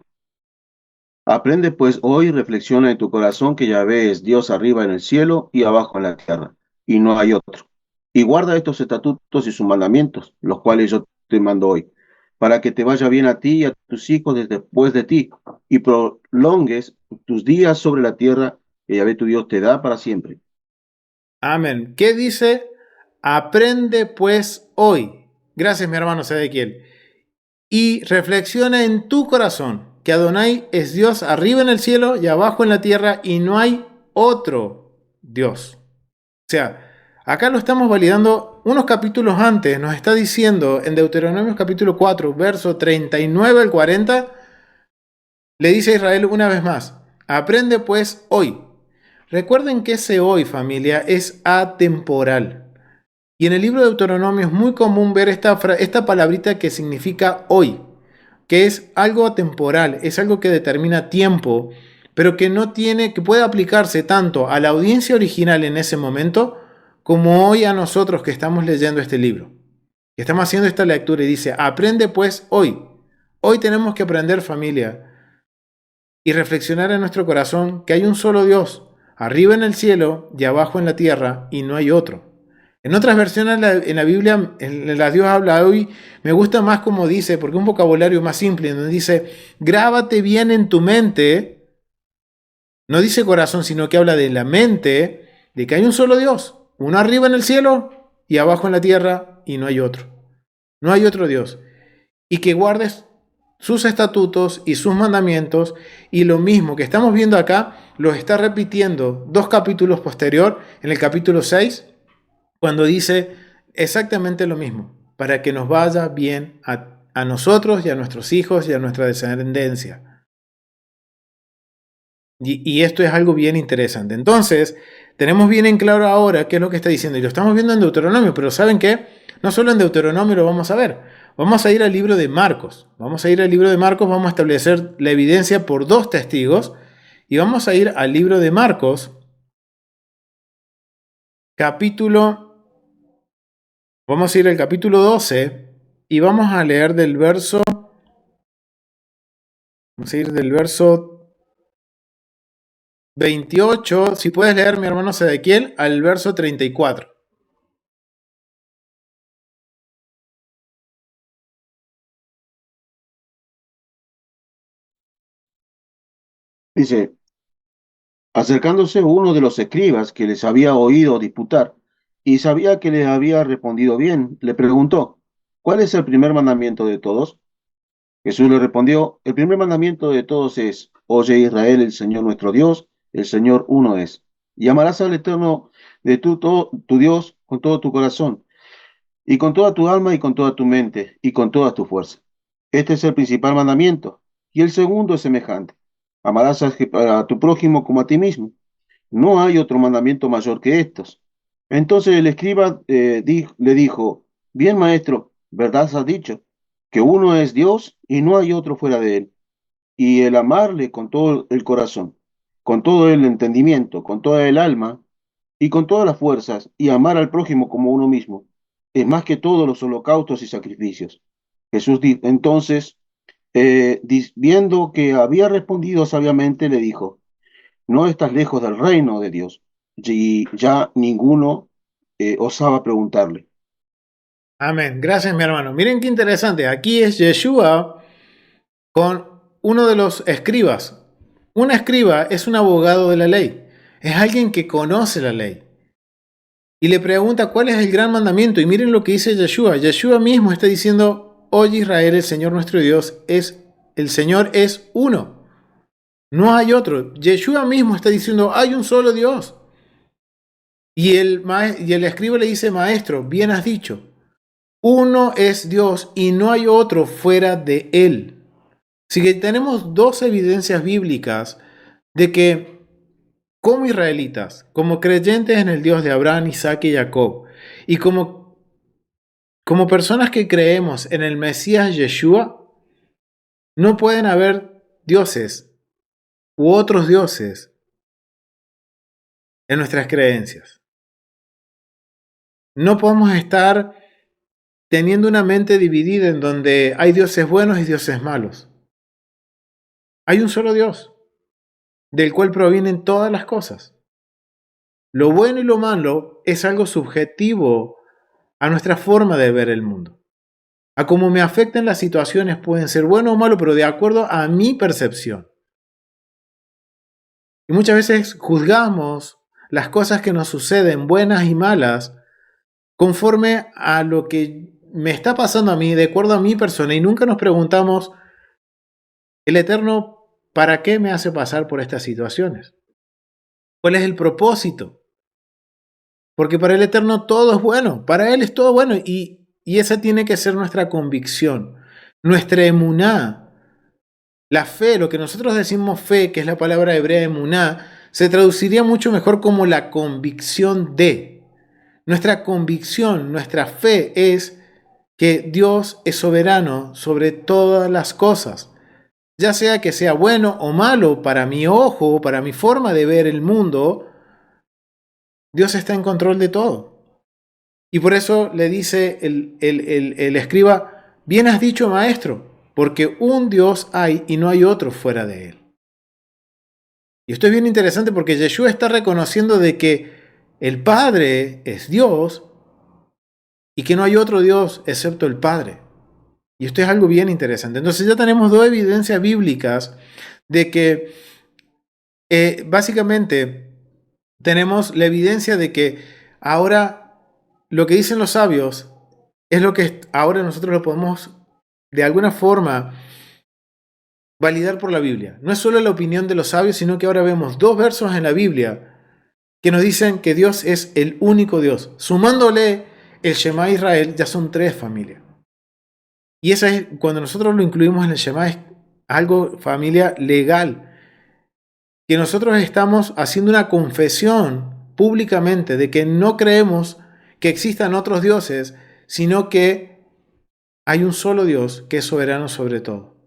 Aprende pues hoy, reflexiona en tu corazón que Yahvé es Dios arriba en el cielo y abajo en la tierra, y no hay otro. Y guarda estos estatutos y sus mandamientos, los cuales yo te mando hoy, para que te vaya bien a ti y a tus hijos después de ti, y prolongues tus días sobre la tierra que Yahvé tu Dios te da para siempre. Amén. ¿Qué dice? Aprende pues hoy. Gracias, mi hermano Sedequiel. Y reflexiona en tu corazón que Adonai es Dios arriba en el cielo y abajo en la tierra y no hay otro Dios. O sea, acá lo estamos validando unos capítulos antes. Nos está diciendo en Deuteronomio capítulo 4, verso 39 al 40, le dice a Israel una vez más, aprende pues hoy. Recuerden que ese hoy, familia, es atemporal. Y en el libro de Deuteronomio es muy común ver esta palabrita que significa hoy. que es algo atemporal, es algo que determina tiempo, pero que no tiene, que puede aplicarse tanto a la audiencia original en ese momento, como hoy a nosotros que estamos leyendo este libro, que estamos haciendo esta lectura y dice, aprende pues hoy. Hoy tenemos que aprender, familia, y reflexionar en nuestro corazón que hay un solo Dios, arriba en el cielo y abajo en la tierra, y no hay otro. En otras versiones en la Biblia, en la Dios habla hoy, me gusta más como dice, porque es un vocabulario más simple, donde dice, grábate bien en tu mente, no dice corazón, sino que habla de la mente, de que hay un solo Dios, uno arriba en el cielo y abajo en la tierra, y no hay otro. No hay otro Dios. Y que guardes sus estatutos y sus mandamientos, y lo mismo que estamos viendo acá, lo está repitiendo 2 capítulos posterior, en el capítulo 6, cuando dice exactamente lo mismo, para que nos vaya bien a nosotros y a nuestros hijos y a nuestra descendencia. Y esto es algo bien interesante. Entonces, tenemos bien en claro ahora qué es lo que está diciendo. Y lo estamos viendo en Deuteronomio, pero ¿saben qué? No solo en Deuteronomio lo vamos a ver. Vamos a ir al libro de Marcos. Vamos a ir al libro de Marcos, vamos a establecer la evidencia por 2 testigos. Y vamos a ir al libro de Marcos, vamos a ir al capítulo 12 y vamos a leer vamos a ir del verso 28, si puedes leer, mi hermano Sedequiel, al verso 34. Dice, acercándose uno de los escribas que les había oído disputar y sabía que les había respondido bien, le preguntó, ¿cuál es el primer mandamiento de todos? Jesús le respondió, el primer mandamiento de todos es, oye Israel, el Señor nuestro Dios, el Señor uno es. Y amarás al Eterno de tu Dios con todo tu corazón, y con toda tu alma, y con toda tu mente, y con toda tu fuerza. Este es el principal mandamiento. Y el segundo es semejante. Amarás a tu prójimo como a ti mismo. No hay otro mandamiento mayor que estos. Entonces el escriba le dijo, bien maestro, ¿verdad has dicho? Que uno es Dios y no hay otro fuera de él. Y el amarle con todo el corazón, con todo el entendimiento, con toda el alma y con todas las fuerzas, y amar al prójimo como uno mismo, es más que todos los holocaustos y sacrificios. Jesús entonces, viendo que había respondido sabiamente, le dijo, no estás lejos del reino de Dios. Y ya ninguno osaba preguntarle. Amén. Gracias, mi hermano. Miren qué interesante. Aquí es Yeshua con uno de los escribas. Un escriba es un abogado de la ley. Es alguien que conoce la ley. Y le pregunta cuál es el gran mandamiento. Y miren lo que dice Yeshua. Yeshua mismo está diciendo, oye Israel, el Señor nuestro Dios, el Señor es uno. No hay otro. Yeshua mismo está diciendo, hay un solo Dios. Y el escriba le dice, maestro, bien has dicho. Uno es Dios y no hay otro fuera de él. Así que tenemos 2 evidencias bíblicas de que como israelitas, como creyentes en el Dios de Abraham, Isaac y Jacob, y como personas que creemos en el Mesías Yeshua, no pueden haber dioses u otros dioses en nuestras creencias. No podemos estar teniendo una mente dividida en donde hay dioses buenos y dioses malos. Hay un solo Dios, del cual provienen todas las cosas. Lo bueno y lo malo es algo subjetivo a nuestra forma de ver el mundo. A cómo me afectan las situaciones pueden ser bueno o malo, pero de acuerdo a mi percepción. Y muchas veces juzgamos las cosas que nos suceden, buenas y malas, conforme a lo que me está pasando a mí, de acuerdo a mi persona, y nunca nos preguntamos, el Eterno, ¿para qué me hace pasar por estas situaciones? ¿Cuál es el propósito? Porque para el Eterno todo es bueno, para Él es todo bueno, y esa tiene que ser nuestra convicción, nuestra emuná. La fe, lo que nosotros decimos fe, que es la palabra hebrea emuná, se traduciría mucho mejor como la convicción de. Nuestra convicción, nuestra fe es que Dios es soberano sobre todas las cosas. Ya sea que sea bueno o malo para mi ojo, para mi forma de ver el mundo, Dios está en control de todo. Y por eso le dice el escriba, bien has dicho, maestro, porque un Dios hay y no hay otro fuera de él. Y esto es bien interesante porque Yeshua está reconociendo de que el Padre es Dios y que no hay otro Dios excepto el Padre. Y esto es algo bien interesante. Entonces ya tenemos dos evidencias bíblicas de que básicamente tenemos la evidencia de que ahora lo que dicen los sabios es lo que ahora nosotros lo podemos de alguna forma validar por la Biblia. No es solo la opinión de los sabios, sino que ahora vemos dos versos en la Biblia que nos dicen que Dios es el único Dios. Sumándole el Shema Israel, ya son tres familias. Y esa es, cuando nosotros lo incluimos en el Shema, es algo, familia, legal. Que nosotros estamos haciendo una confesión públicamente de que no creemos que existan otros dioses, sino que hay un solo Dios que es soberano sobre todo.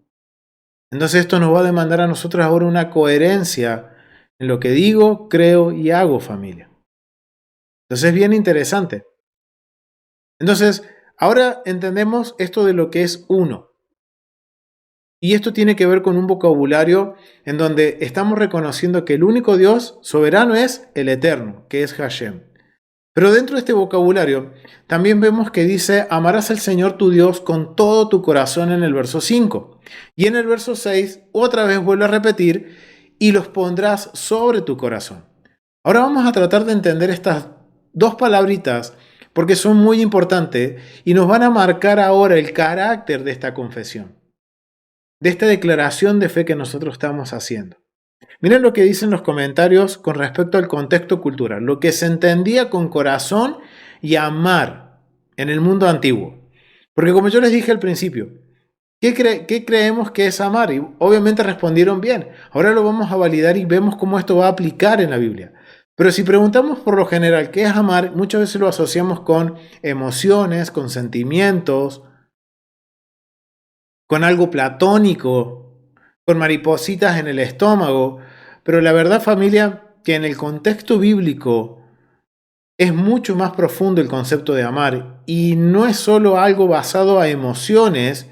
Entonces esto nos va a demandar a nosotros ahora una coherencia en lo que digo, creo y hago, familia. Entonces es bien interesante. Entonces, ahora entendemos esto de lo que es uno. Y esto tiene que ver con un vocabulario en donde estamos reconociendo que el único Dios soberano es el Eterno, que es Hashem. Pero dentro de este vocabulario también vemos que dice, amarás al Señor tu Dios con todo tu corazón en el verso 5. Y en el verso 6 otra vez vuelve a repetir, y los pondrás sobre tu corazón. Ahora vamos a tratar de entender estas dos palabritas porque son muy importantes y nos van a marcar ahora el carácter de esta confesión, de esta declaración de fe que nosotros estamos haciendo. Miren lo que dicen los comentarios con respecto al contexto cultural, lo que se entendía con corazón y amar en el mundo antiguo. Porque como yo les dije al principio, ¿qué creemos que es amar? Y obviamente respondieron bien. Ahora lo vamos a validar y vemos cómo esto va a aplicar en la Biblia. Pero si preguntamos por lo general qué es amar, muchas veces lo asociamos con emociones, con sentimientos, con algo platónico, con maripositas en el estómago. Pero la verdad, familia, que en el contexto bíblico es mucho más profundo el concepto de amar y no es solo algo basado a emociones,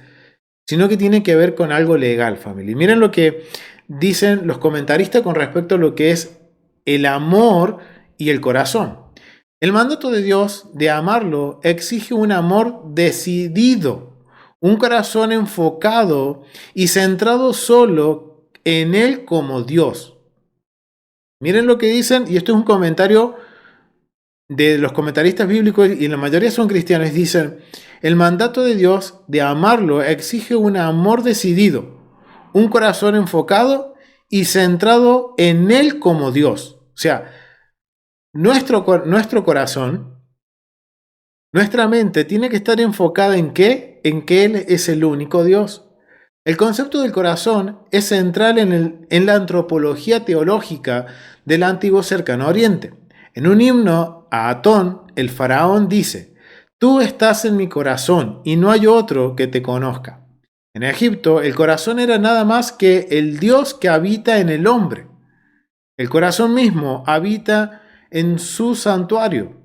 sino que tiene que ver con algo legal, familia. Y miren lo que dicen los comentaristas con respecto a lo que es el amor y el corazón. El mandato de Dios de amarlo exige un amor decidido, un corazón enfocado y centrado solo en Él como Dios. Miren lo que dicen, y esto es un comentario de los comentaristas bíblicos, y la mayoría son cristianos, dicen, el mandato de Dios de amarlo exige un amor decidido, un corazón enfocado y centrado en Él como Dios. O sea, nuestro corazón, nuestra mente tiene que estar enfocada ¿en qué? En que Él es el único Dios. El concepto del corazón es central en la antropología teológica del antiguo Cercano Oriente. En un himno a Atón, el faraón dice, tú estás en mi corazón y no hay otro que te conozca. En Egipto, el corazón era nada más que el Dios que habita en el hombre. El corazón mismo habita en su santuario.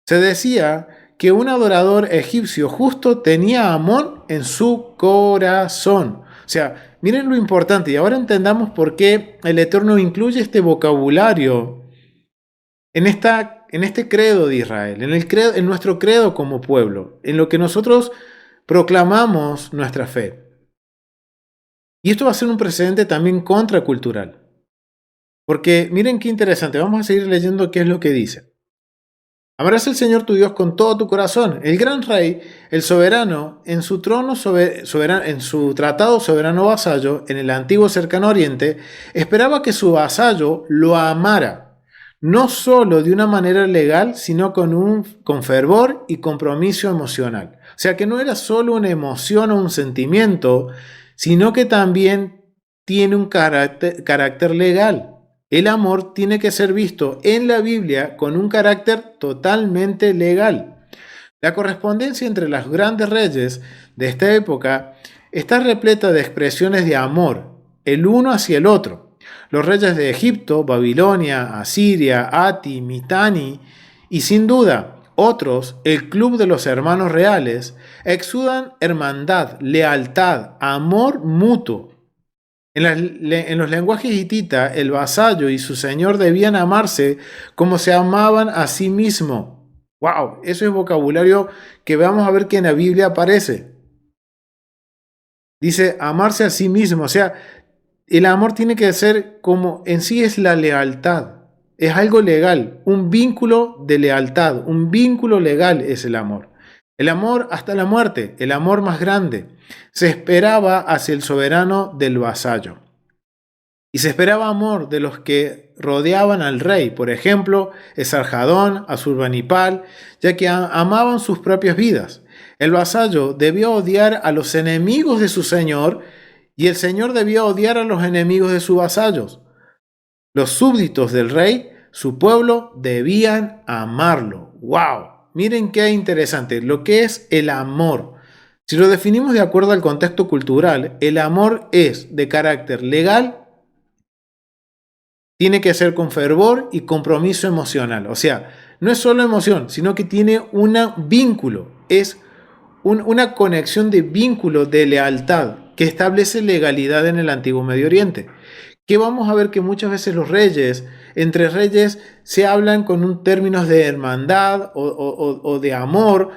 Se decía que un adorador egipcio justo tenía a Amón en su corazón. O sea, miren lo importante, y ahora entendamos por qué el Eterno incluye este vocabulario en este credo de Israel, en nuestro credo como pueblo, en lo que nosotros proclamamos nuestra fe. Y esto va a ser un precedente también contracultural. Porque miren qué interesante, vamos a seguir leyendo qué es lo que dice. Amarás al Señor tu Dios con todo tu corazón. El gran rey, el soberano, en su trono en su tratado soberano vasallo, en el antiguo Cercano Oriente, esperaba que su vasallo lo amara, no solo de una manera legal, sino con fervor y compromiso emocional. O sea que no era solo una emoción o un sentimiento, sino que también tiene un carácter legal. El amor tiene que ser visto en la Biblia con un carácter totalmente legal. La correspondencia entre los grandes reyes de esta época está repleta de expresiones de amor, el uno hacia el otro. Los reyes de Egipto, Babilonia, Asiria, Ati, Mitani y sin duda otros, el club de los hermanos reales, exudan hermandad, lealtad, amor mutuo. En los lenguajes hitita, el vasallo y su señor debían amarse como se amaban a sí mismo. ¡Wow! Eso es vocabulario que vamos a ver que en la Biblia aparece. Dice amarse a sí mismo. O sea, el amor tiene que ser como en sí es la lealtad. Es algo legal, un vínculo de lealtad, un vínculo legal es el amor. El amor hasta la muerte, el amor más grande. Se esperaba hacia el soberano del vasallo. Y se esperaba amor de los que rodeaban al rey, por ejemplo, Esarhadón, Asurbanipal, ya que amaban sus propias vidas. El vasallo debió odiar a los enemigos de su señor y el señor debió odiar a los enemigos de sus vasallos. Los súbditos del rey, su pueblo, debían amarlo. ¡Wow! Miren qué interesante, lo que es el amor. Si lo definimos de acuerdo al contexto cultural, el amor es de carácter legal. Tiene que ser con fervor y compromiso emocional. O sea, no es solo emoción, sino que tiene un vínculo. Es una conexión de vínculo, de lealtad, que establece legalidad en el antiguo Medio Oriente. Que vamos a ver que muchas veces los reyes, entre reyes, se hablan con un términos de hermandad o de amor,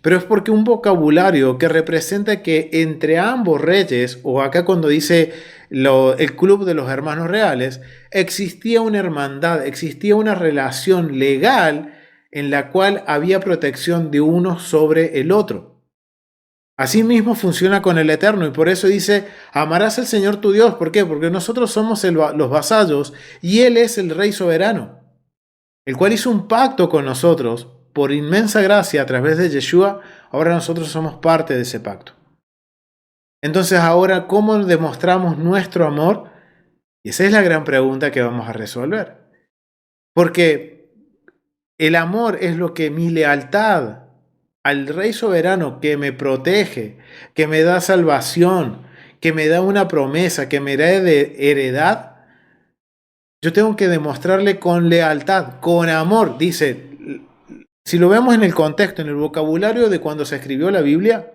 pero es porque un vocabulario que representa que entre ambos reyes, o acá cuando dice el club de los hermanos reales, existía una hermandad, existía una relación legal en la cual había protección de uno sobre el otro. Asimismo funciona con el Eterno y por eso dice, amarás al Señor tu Dios. ¿Por qué? Porque nosotros somos los vasallos y Él es el Rey soberano, el cual hizo un pacto con nosotros por inmensa gracia a través de Yeshua. Ahora nosotros somos parte de ese pacto. Entonces ahora, ¿cómo demostramos nuestro amor? Y esa es la gran pregunta que vamos a resolver. Porque el amor es lo que mi lealtad al Rey soberano que me protege, que me da salvación, que me da una promesa, que me da heredad, yo tengo que demostrarle con lealtad, con amor. Dice, si lo vemos en el contexto, en el vocabulario de cuando se escribió la Biblia,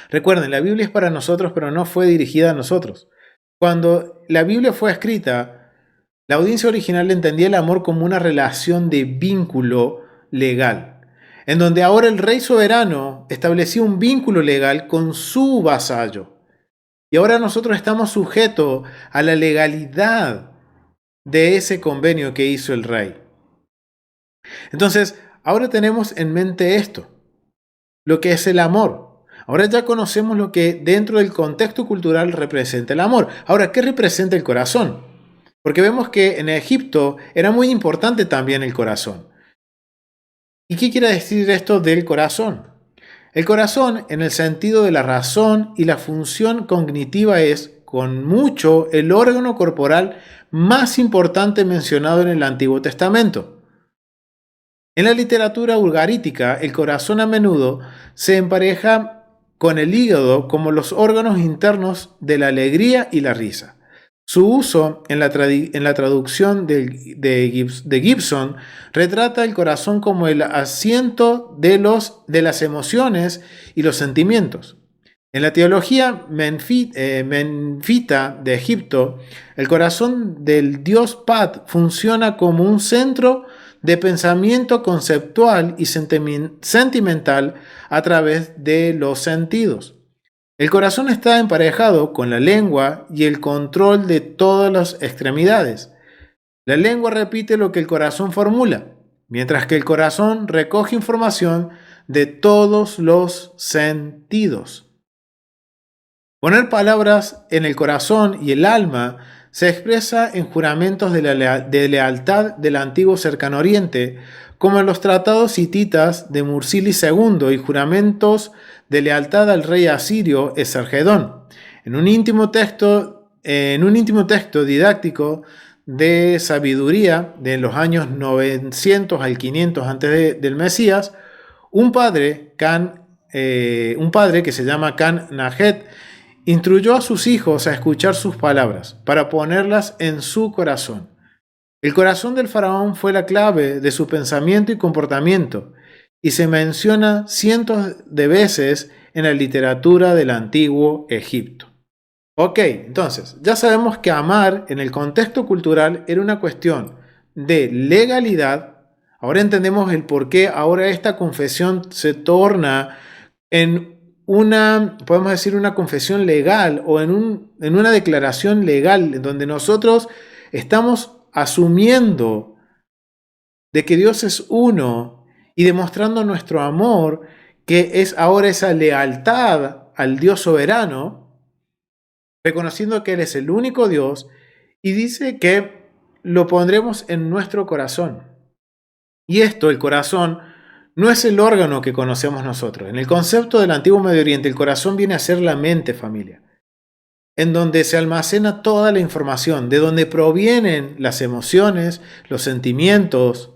recuerden, la Biblia es para nosotros, pero no fue dirigida a nosotros. Cuando la Biblia fue escrita, la audiencia original entendía el amor como una relación de vínculo legal, en donde ahora el rey soberano establecía un vínculo legal con su vasallo. Y ahora nosotros estamos sujetos a la legalidad de ese convenio que hizo el rey. Entonces, ahora tenemos en mente esto, lo que es el amor. Ahora ya conocemos lo que dentro del contexto cultural representa el amor. Ahora, ¿qué representa el corazón? Porque vemos que en Egipto era muy importante también el corazón. ¿Y qué quiere decir esto del corazón? El corazón, en el sentido de la razón y la función cognitiva, es, con mucho, el órgano corporal más importante mencionado en el Antiguo Testamento. En la literatura ugarítica, el corazón a menudo se empareja con el hígado como los órganos internos de la alegría y la risa. Su uso en la traducción de Gibson retrata el corazón como el asiento de las emociones y los sentimientos. En la teología menfita de Egipto, el corazón del dios Pat funciona como un centro de pensamiento conceptual y sentimental a través de los sentidos. El corazón está emparejado con la lengua y el control de todas las extremidades. La lengua repite lo que el corazón formula, mientras que el corazón recoge información de todos los sentidos. Poner palabras en el corazón y el alma se expresa en juramentos de lealtad del antiguo Cercano Oriente, como en los tratados hititas de Mursili II y juramentos de lealtad al rey asirio Esarhadón. En un íntimo texto didáctico de sabiduría de los años 900 al 500 antes del Mesías, Un padre, un padre que se llama Can Najet, instruyó a sus hijos a escuchar sus palabras para ponerlas en su corazón. El corazón del faraón fue la clave de su pensamiento y comportamiento, y se menciona cientos de veces en la literatura del antiguo Egipto. Ok, entonces, ya sabemos que amar en el contexto cultural era una cuestión de legalidad. Ahora entendemos el por qué ahora esta confesión se torna en una, podemos decir, una confesión legal o en una declaración legal, en donde nosotros estamos asumiendo de que Dios es uno y demostrando nuestro amor, que es ahora esa lealtad al Dios soberano, reconociendo que Él es el único Dios, y dice que lo pondremos en nuestro corazón. Y esto, el corazón, no es el órgano que conocemos nosotros. En el concepto del antiguo Medio Oriente, el corazón viene a ser la mente, familia, en donde se almacena toda la información, de donde provienen las emociones, los sentimientos,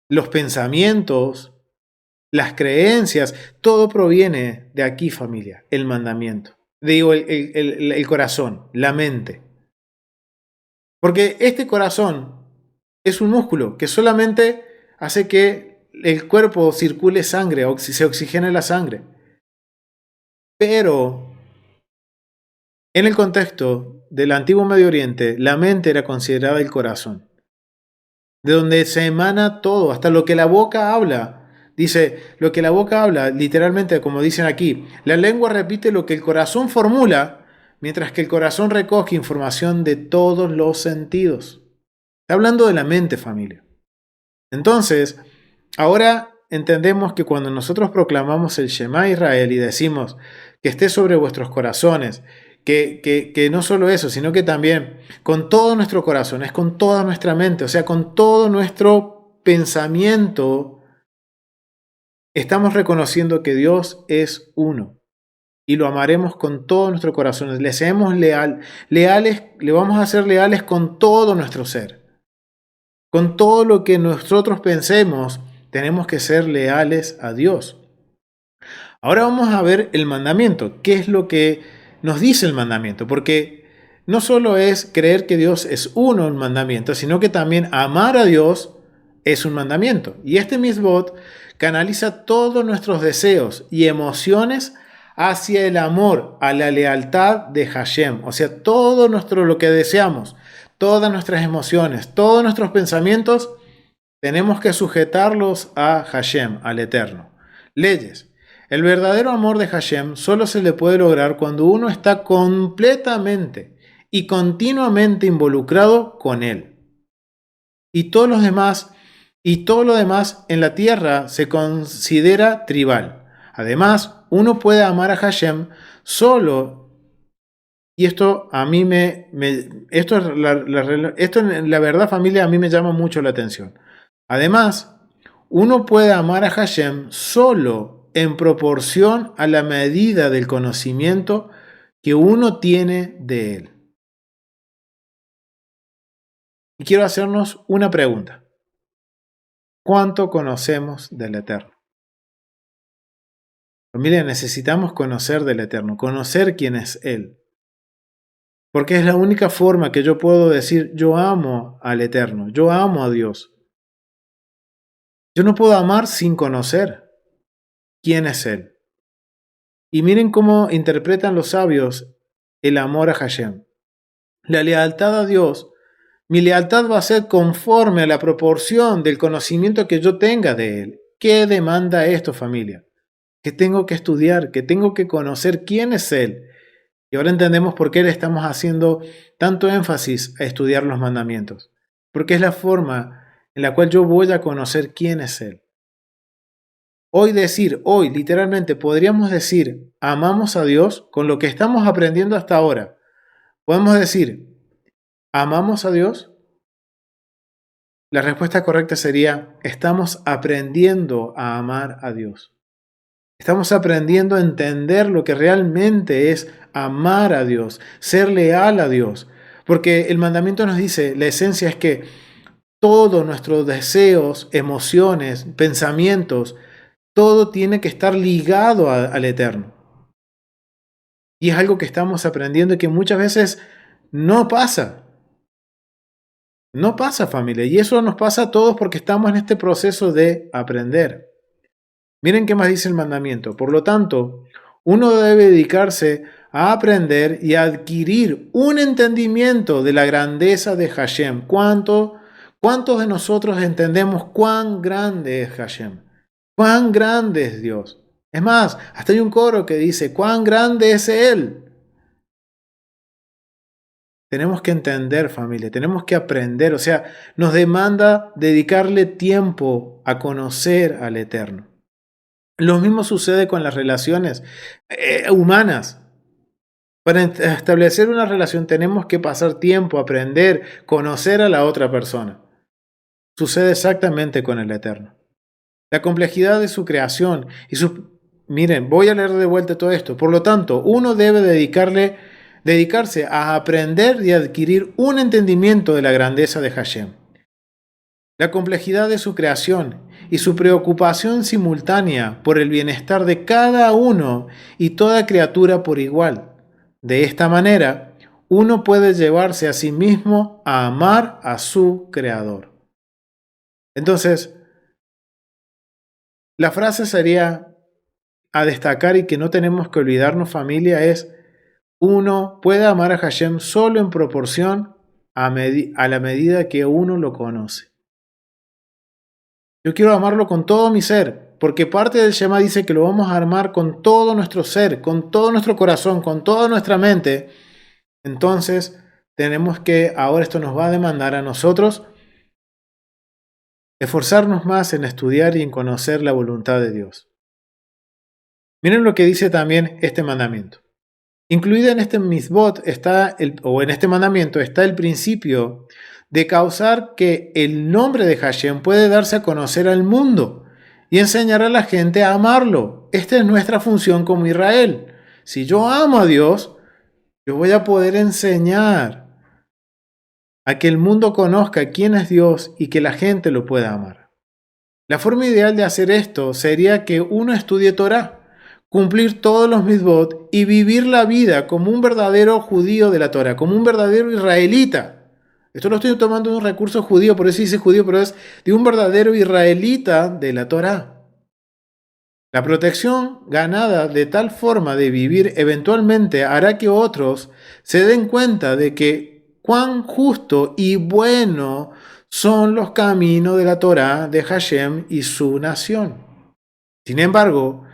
los pensamientos, las creencias, todo proviene de aquí, familia, el mandamiento. Digo, el corazón, la mente. Porque este corazón es un músculo que solamente hace que el cuerpo circule sangre, se oxigene la sangre. Pero en el contexto del antiguo Medio Oriente, la mente era considerada el corazón, de donde se emana todo, hasta lo que la boca habla. Dice, lo que la boca habla, literalmente, como dicen aquí, la lengua repite lo que el corazón formula, mientras que el corazón recoge información de todos los sentidos. Está hablando de la mente, familia. Entonces, ahora entendemos que cuando nosotros proclamamos el Shema Israel y decimos que esté sobre vuestros corazones, que no solo eso, sino que también con todo nuestro corazón, es con toda nuestra mente, o sea, con todo nuestro pensamiento, estamos reconociendo que Dios es uno y lo amaremos con todo nuestro corazón. Le seremos leales, le vamos a ser leales con todo nuestro ser. Con todo lo que nosotros pensemos, tenemos que ser leales a Dios. Ahora vamos a ver el mandamiento. ¿Qué es lo que nos dice el mandamiento? Porque no solo es creer que Dios es uno en mandamiento, sino que también amar a Dios es un mandamiento. Y este misbot canaliza todos nuestros deseos y emociones hacia el amor, a la lealtad de Hashem. O sea, todo lo que deseamos, todas nuestras emociones, todos nuestros pensamientos, tenemos que sujetarlos a Hashem, al Eterno. Leyes. El verdadero amor de Hashem solo se le puede lograr cuando uno está completamente y continuamente involucrado con Él. Y todo lo demás en la tierra se considera tribal. Además, uno puede amar a Hashem solo, y esto a mí esto en la verdad, familia, a mí me llama mucho la atención. Además, uno puede amar a Hashem solo en proporción a la medida del conocimiento que uno tiene de Él. Y quiero hacernos una pregunta. ¿Cuánto conocemos del Eterno? Familia, necesitamos conocer del Eterno, conocer quién es Él. Porque es la única forma que yo puedo decir, yo amo al Eterno, yo amo a Dios. Yo no puedo amar sin conocer quién es Él. Y miren cómo interpretan los sabios el amor a Hashem. La lealtad a Dios, mi lealtad va a ser conforme a la proporción del conocimiento que yo tenga de Él. ¿Qué demanda esto, familia? Que tengo que estudiar, que tengo que conocer quién es Él. Y ahora entendemos por qué le estamos haciendo tanto énfasis a estudiar los mandamientos. Porque es la forma en la cual yo voy a conocer quién es Él. Hoy literalmente podríamos decir, amamos a Dios con lo que estamos aprendiendo hasta ahora. Podemos decir, ¿amamos a Dios? La respuesta correcta sería, estamos aprendiendo a amar a Dios. Estamos aprendiendo a entender lo que realmente es amar a Dios, ser leal a Dios. Porque el mandamiento nos dice, la esencia es que Todos nuestros deseos, emociones, pensamientos, todo tiene que estar ligado al Eterno. Y es algo que estamos aprendiendo y que muchas veces no pasa. No pasa, familia. Y eso nos pasa a todos porque estamos en este proceso de aprender. Miren qué más dice el mandamiento. Por lo tanto, uno debe dedicarse a aprender y a adquirir un entendimiento de la grandeza de Hashem. ¿Cuántos de nosotros entendemos cuán grande es Hashem? ¿Cuán grande es Dios? Es más, hasta hay un coro que dice, ¿cuán grande es Él? Tenemos que entender, familia, tenemos que aprender, o sea, nos demanda dedicarle tiempo a conocer al Eterno. Lo mismo sucede con las relaciones humanas. Para establecer una relación tenemos que pasar tiempo, aprender, conocer a la otra persona. Sucede exactamente con el Eterno. La complejidad de su creación y su... Miren, voy a leer de vuelta todo esto. Por lo tanto, uno debe dedicarse a aprender y adquirir un entendimiento de la grandeza de Hashem, la complejidad de su creación y su preocupación simultánea por el bienestar de cada uno y toda criatura por igual. De esta manera, uno puede llevarse a sí mismo a amar a su Creador. Entonces, la frase sería a destacar y que no tenemos que olvidarnos, familia, es: uno puede amar a Hashem solo en proporción a la medida que uno lo conoce. Yo quiero amarlo con todo mi ser, porque parte del Shema dice que lo vamos a amar con todo nuestro ser, con todo nuestro corazón, con toda nuestra mente. Entonces, tenemos que, ahora esto nos va a demandar a nosotros esforzarnos más en estudiar y en conocer la voluntad de Dios. Miren lo que dice también este mandamiento. Incluida en este mitzvot en este mandamiento está el principio de causar que el nombre de Hashem puede darse a conocer al mundo y enseñar a la gente a amarlo. Esta es nuestra función como Israel. Si yo amo a Dios, yo voy a poder enseñar a que el mundo conozca quién es Dios y que la gente lo pueda amar. La forma ideal de hacer esto sería que uno estudie Torah, cumplir todos los mitzvot y vivir la vida como un verdadero judío de la Torah, como un verdadero israelita. Esto lo estoy tomando de un recurso judío, por eso dice judío, pero es de un verdadero israelita de la Torah. La protección ganada de tal forma de vivir eventualmente hará que otros se den cuenta de que cuán justo y bueno son los caminos de la Torah de Hashem y su nación. Sin embargo,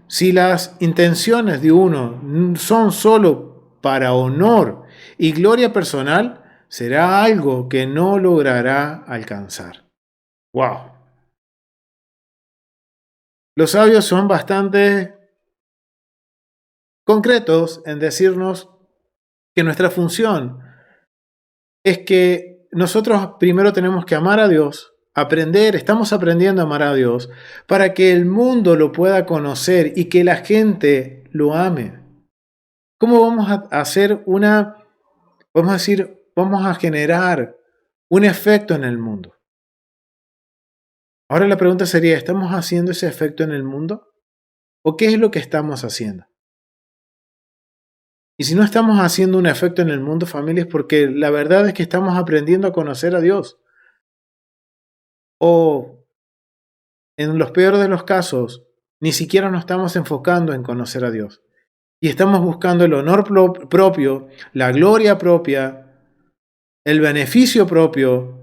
si las intenciones de uno son solo para honor y gloria personal, será algo que no logrará alcanzar. ¡Wow! Los sabios son bastante concretos en decirnos que nuestra función es que nosotros primero tenemos que amar a Dios, estamos aprendiendo a amar a Dios para que el mundo lo pueda conocer y que la gente lo ame. ¿Cómo vamos a hacer vamos a generar un efecto en el mundo? Ahora la pregunta sería, ¿estamos haciendo ese efecto en el mundo? ¿O qué es lo que estamos haciendo? Y si no estamos haciendo un efecto en el mundo, familia, es porque la verdad es que estamos aprendiendo a conocer a Dios. O, en los peores de los casos, ni siquiera nos estamos enfocando en conocer a Dios. Y estamos buscando el honor propio, la gloria propia, el beneficio propio,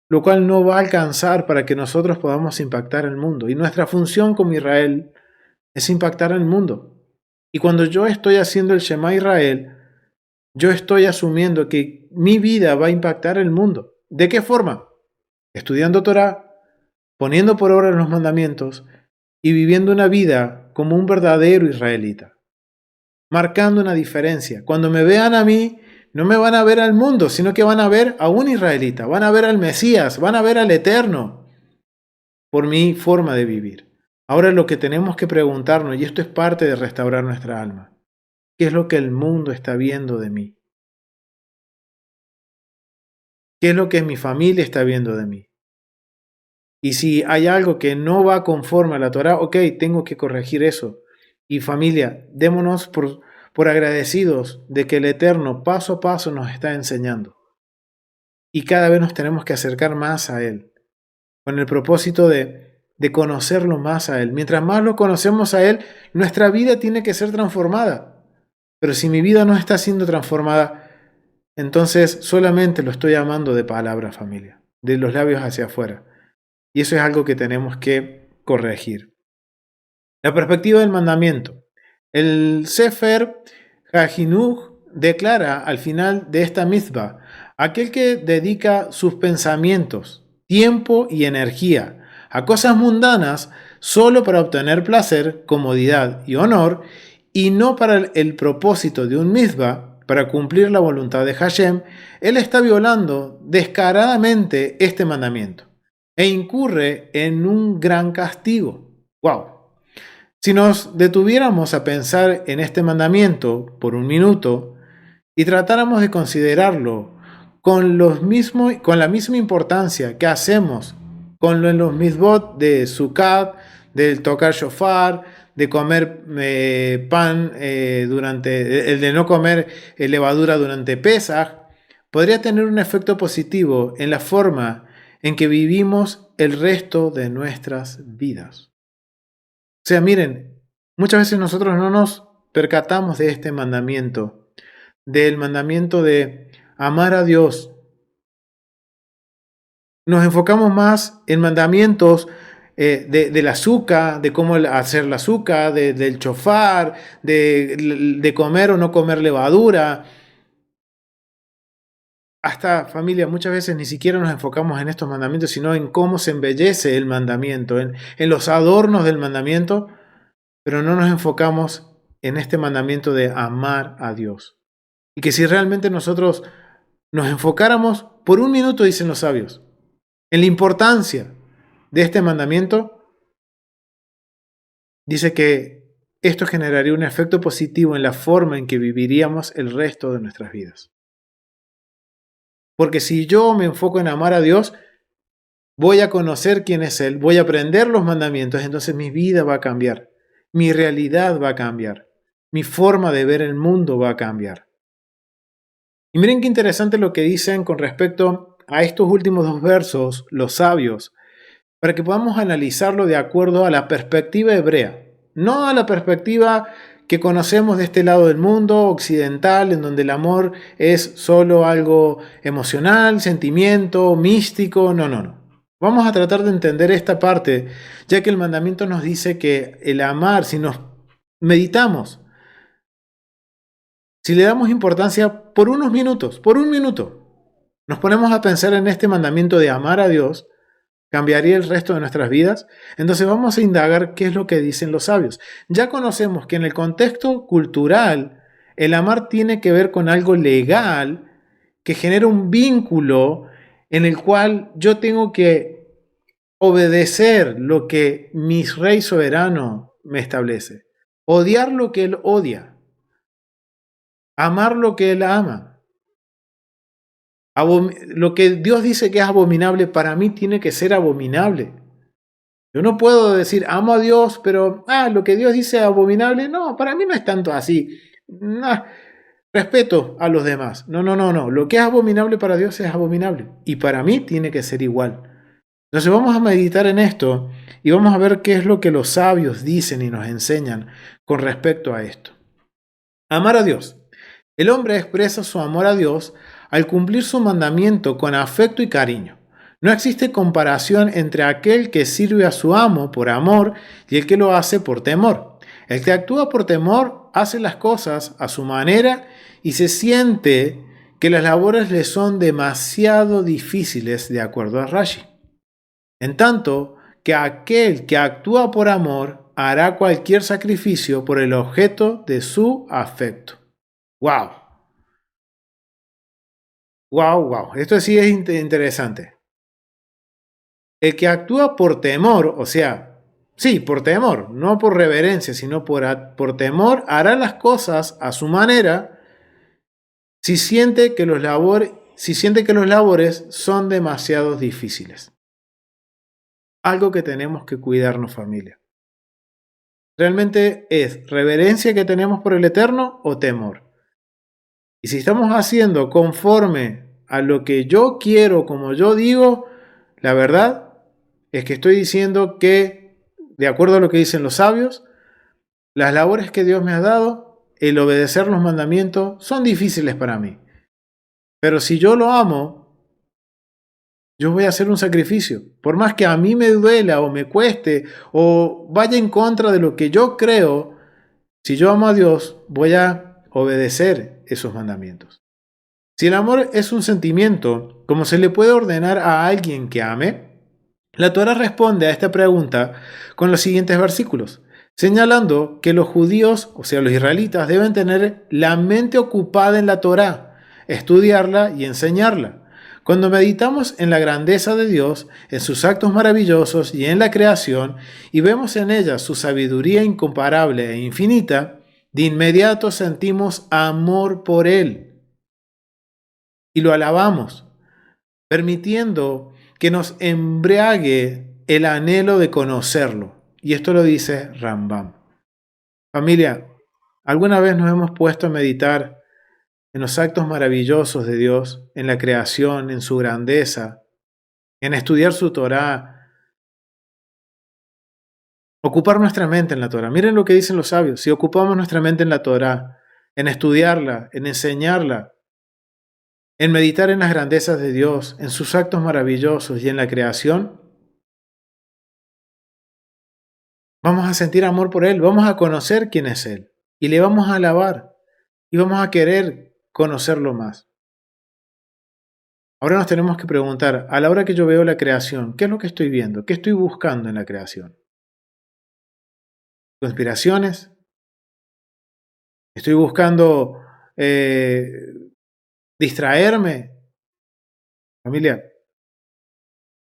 lo cual no va a alcanzar para que nosotros podamos impactar el mundo. Y nuestra función como Israel es impactar el mundo. Y cuando yo estoy haciendo el Shema Israel, yo estoy asumiendo que mi vida va a impactar el mundo. ¿De qué forma? Estudiando Torah, poniendo por obra los mandamientos y viviendo una vida como un verdadero israelita. Marcando una diferencia. Cuando me vean a mí, no me van a ver al mundo, sino que van a ver a un israelita, van a ver al Mesías, van a ver al Eterno por mi forma de vivir. Ahora lo que tenemos que preguntarnos, y esto es parte de restaurar nuestra alma, ¿qué es lo que el mundo está viendo de mí? ¿Qué es lo que mi familia está viendo de mí? Y si hay algo que no va conforme a la Torá, ok, tengo que corregir eso. Y familia, démonos por agradecidos de que el Eterno paso a paso nos está enseñando. Y cada vez nos tenemos que acercar más a Él, con el propósito de conocerlo más a Él. Mientras más lo conocemos a Él, nuestra vida tiene que ser transformada. Pero si mi vida no está siendo transformada, entonces solamente lo estoy amando de palabra, familia, de los labios hacia afuera. Y eso es algo que tenemos que corregir. La perspectiva del mandamiento. El Sefer HaHinuch declara al final de esta mitzvah: aquel que dedica sus pensamientos, tiempo y energía a cosas mundanas solo para obtener placer, comodidad y honor, y no para el propósito de un mitzvah, para cumplir la voluntad de Hashem, él está violando descaradamente este mandamiento e incurre en un gran castigo. ¡Wow! Si nos detuviéramos a pensar en este mandamiento por un minuto y tratáramos de considerarlo con la misma importancia que hacemos con los mitzvot de Sukkot, del tocar shofar, de comer pan el de no comer levadura durante Pesaj, podría tener un efecto positivo en la forma en que vivimos el resto de nuestras vidas. O sea, miren, muchas veces nosotros no nos percatamos de este mandamiento, del mandamiento de amar a Dios. Nos enfocamos más en mandamientos del azúcar, de cómo hacer el azúcar, del chofar, de comer o no comer levadura. Hasta, familia, muchas veces ni siquiera nos enfocamos en estos mandamientos, sino en cómo se embellece el mandamiento, en los adornos del mandamiento, pero no nos enfocamos en este mandamiento de amar a Dios. Y que si realmente nosotros nos enfocáramos por un minuto, dicen los sabios, en la importancia de este mandamiento, dice que esto generaría un efecto positivo en la forma en que viviríamos el resto de nuestras vidas. Porque si yo me enfoco en amar a Dios, voy a conocer quién es Él, voy a aprender los mandamientos, entonces mi vida va a cambiar, mi realidad va a cambiar, mi forma de ver el mundo va a cambiar. Y miren qué interesante lo que dicen con respecto a estos últimos dos versos, los sabios, para que podamos analizarlo de acuerdo a la perspectiva hebrea, no a la perspectiva que conocemos de este lado del mundo occidental, en donde el amor es solo algo emocional, sentimiento, místico. No. Vamos a tratar de entender esta parte, ya que el mandamiento nos dice que el amar, si nos meditamos, si le damos importancia por unos minutos, por un minuto, nos ponemos a pensar en este mandamiento de amar a Dios, ¿cambiaría el resto de nuestras vidas? Entonces vamos a indagar qué es lo que dicen los sabios. Ya conocemos que en el contexto cultural, el amar tiene que ver con algo legal que genera un vínculo en el cual yo tengo que obedecer lo que mi rey soberano me establece, odiar lo que él odia, amar lo que él ama. Lo que Dios dice que es abominable, para mí tiene que ser abominable. Yo no puedo decir, amo a Dios, pero lo que Dios dice es abominable. No, para mí no es tanto así. No, respeto a los demás. No. Lo que es abominable para Dios es abominable. Y para mí tiene que ser igual. Entonces vamos a meditar en esto y vamos a ver qué es lo que los sabios dicen y nos enseñan con respecto a esto. Amar a Dios. El hombre expresa su amor a Dios al cumplir su mandamiento con afecto y cariño. No existe comparación entre aquel que sirve a su amo por amor y el que lo hace por temor. El que actúa por temor hace las cosas a su manera y se siente que las labores le son demasiado difíciles, de acuerdo a Rashi. En tanto que aquel que actúa por amor hará cualquier sacrificio por el objeto de su afecto. ¡Wow! ¡Wow! Esto sí es interesante. El que actúa por temor, o sea, sí, por temor, no por reverencia, sino por temor, hará las cosas a su manera si siente que si siente que los labores son demasiado difíciles. Algo que tenemos que cuidarnos, familia. ¿Realmente es reverencia que tenemos por el Eterno o temor? Y si estamos haciendo conforme a lo que yo quiero, como yo digo, la verdad es que estoy diciendo que, de acuerdo a lo que dicen los sabios, las labores que Dios me ha dado, el obedecer los mandamientos, son difíciles para mí. Pero si yo lo amo, yo voy a hacer un sacrificio. Por más que a mí me duela o me cueste o vaya en contra de lo que yo creo, si yo amo a Dios, voy a obedecer esos mandamientos. Si el amor es un sentimiento, ¿cómo se le puede ordenar a alguien que ame? La Torá responde a esta pregunta con los siguientes versículos, señalando que los judíos, o sea, los israelitas, deben tener la mente ocupada en la Torá, estudiarla y enseñarla. Cuando meditamos en la grandeza de Dios, en sus actos maravillosos y en la creación, y vemos en ella su sabiduría incomparable e infinita, de inmediato sentimos amor por Él y lo alabamos, permitiendo que nos embriague el anhelo de conocerlo. Y esto lo dice Rambam. Familia, ¿alguna vez nos hemos puesto a meditar en los actos maravillosos de Dios, en la creación, en su grandeza, en estudiar su Torá, ocupar nuestra mente en la Torá? Miren lo que dicen los sabios: si ocupamos nuestra mente en la Torá, en estudiarla, en enseñarla, en meditar en las grandezas de Dios, en sus actos maravillosos y en la creación, vamos a sentir amor por Él, vamos a conocer quién es Él y le vamos a alabar y vamos a querer conocerlo más. Ahora nos tenemos que preguntar, a la hora que yo veo la creación, ¿qué es lo que estoy viendo? ¿Qué estoy buscando en la creación? ¿Conspiraciones? ¿Estoy buscando distraerme? Familia,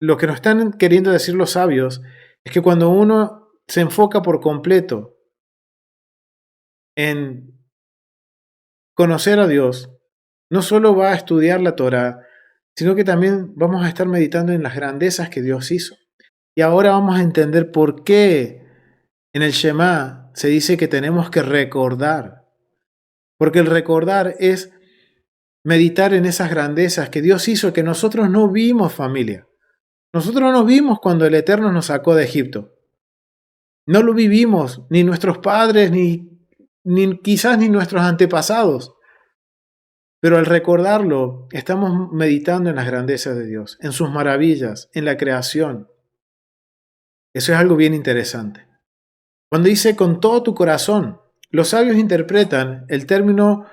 lo que nos están queriendo decir los sabios es que cuando uno se enfoca por completo en conocer a Dios, no solo va a estudiar la Torá, sino que también vamos a estar meditando en las grandezas que Dios hizo. Y ahora vamos a entender por qué en el Shema se dice que tenemos que recordar. Porque el recordar es meditar en esas grandezas que Dios hizo, que nosotros no vimos, familia. Nosotros no vimos cuando el Eterno nos sacó de Egipto. No lo vivimos, ni nuestros padres, ni quizás ni nuestros antepasados. Pero al recordarlo, estamos meditando en las grandezas de Dios, en sus maravillas, en la creación. Eso es algo bien interesante. Cuando dice con todo tu corazón, los sabios interpretan el término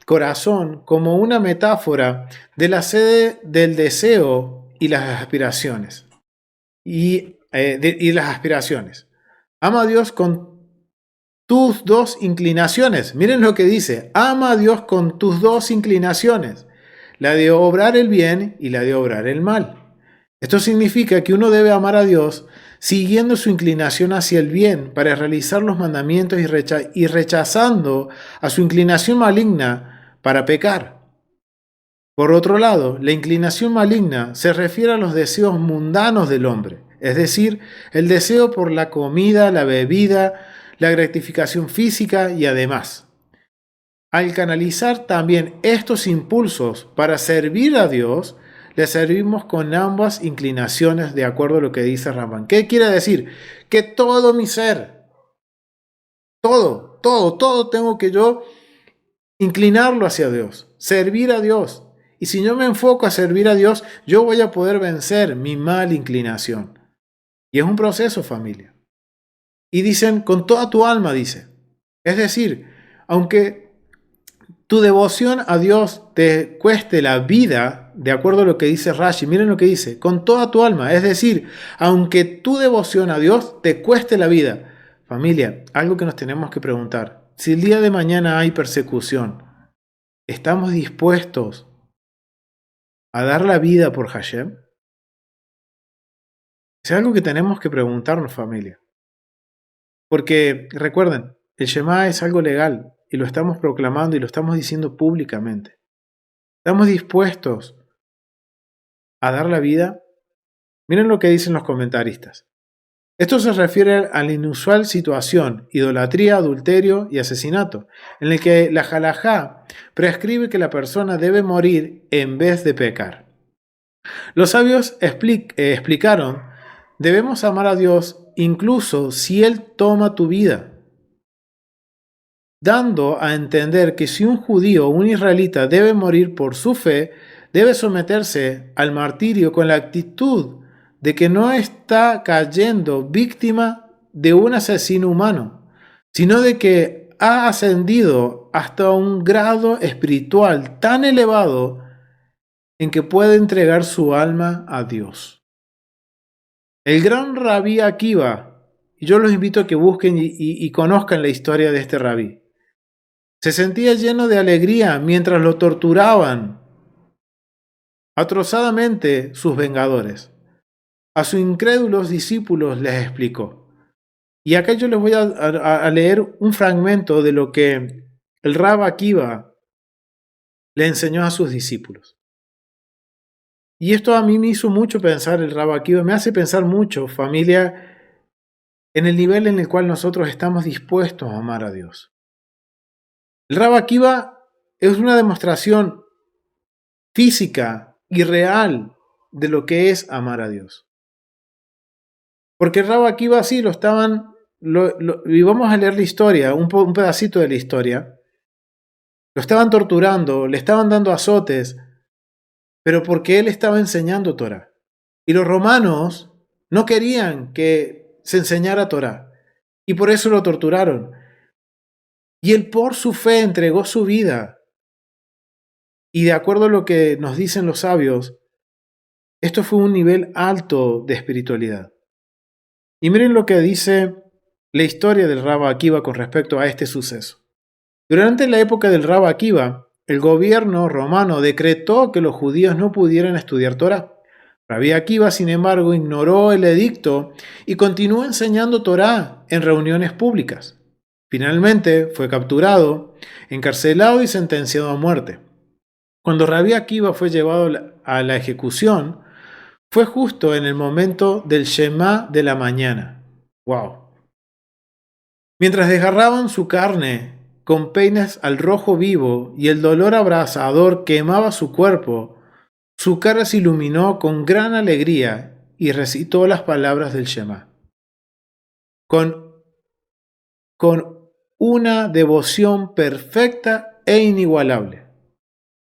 corazón como una metáfora de la sede del deseo y las aspiraciones. Y las aspiraciones. Ama a Dios con tus dos inclinaciones. Miren lo que dice: ama a Dios con tus dos inclinaciones, la de obrar el bien y la de obrar el mal. Esto significa que uno debe amar a Dios siguiendo su inclinación hacia el bien para realizar los mandamientos y rechazando a su inclinación maligna para pecar. Por otro lado, la inclinación maligna se refiere a los deseos mundanos del hombre, es decir, el deseo por la comida, la bebida, la gratificación física y además. Al canalizar también estos impulsos para servir a Dios, le servimos con ambas inclinaciones de acuerdo a lo que dice Rambam. ¿Qué quiere decir? Que todo mi ser, todo tengo que yo inclinarlo hacia Dios, servir a Dios. Y si yo me enfoco a servir a Dios, yo voy a poder vencer mi mala inclinación. Y es un proceso, familia. Y dicen, con toda tu alma, dice. Es decir, aunque tu devoción a Dios te cueste la vida, de acuerdo a lo que dice Rashi, miren lo que dice, con toda tu alma. Es decir, aunque tu devoción a Dios te cueste la vida. Familia, algo que nos tenemos que preguntar. Si el día de mañana hay persecución, ¿estamos dispuestos a dar la vida por Hashem? Es algo que tenemos que preguntarnos, familia. Porque recuerden, el Shema es algo legal y lo estamos proclamando y lo estamos diciendo públicamente. ¿Estamos dispuestos a dar la vida? Miren lo que dicen los comentaristas. Esto se refiere a la inusual situación, idolatría, adulterio y asesinato, en el que la halajá prescribe que la persona debe morir en vez de pecar. Los sabios explicaron, debemos amar a Dios incluso si Él toma tu vida, dando a entender que si un judío o un israelita debe morir por su fe, debe someterse al martirio con la actitud de que no está cayendo víctima de un asesino humano, sino de que ha ascendido hasta un grado espiritual tan elevado en que puede entregar su alma a Dios. El gran rabí Akiva, y yo los invito a que busquen y conozcan la historia de este rabí, se sentía lleno de alegría mientras lo torturaban atrozadamente sus vengadores. A sus incrédulos discípulos les explicó. Y acá yo les voy a leer un fragmento de lo que el Rab Akiva le enseñó a sus discípulos. Y esto a mí me hizo mucho pensar, el Rab Akiva me hace pensar mucho, familia, en el nivel en el cual nosotros estamos dispuestos a amar a Dios. El Rab Akiva es una demostración física y real de lo que es amar a Dios. Porque el Rab Akiva sí lo estaban, y vamos a leer la historia, un pedacito de la historia. Lo estaban torturando, le estaban dando azotes, pero porque él estaba enseñando Torah. Y los romanos no querían que se enseñara Torah, y por eso lo torturaron. Y él por su fe entregó su vida. Y de acuerdo a lo que nos dicen los sabios, esto fue un nivel alto de espiritualidad. Y miren lo que dice la historia del Rab Akiva con respecto a este suceso. Durante la época del Rab Akiva, el gobierno romano decretó que los judíos no pudieran estudiar Torah. Rabbi Akiva, sin embargo, ignoró el edicto y continuó enseñando Torah en reuniones públicas. Finalmente fue capturado, encarcelado y sentenciado a muerte. Cuando Rabbi Akiva fue llevado a la ejecución, fue justo en el momento del Shema de la mañana. ¡Wow! Mientras desgarraban su carne con peines al rojo vivo y el dolor abrasador quemaba su cuerpo, su cara se iluminó con gran alegría y recitó las palabras del Shema. Con una devoción perfecta e inigualable.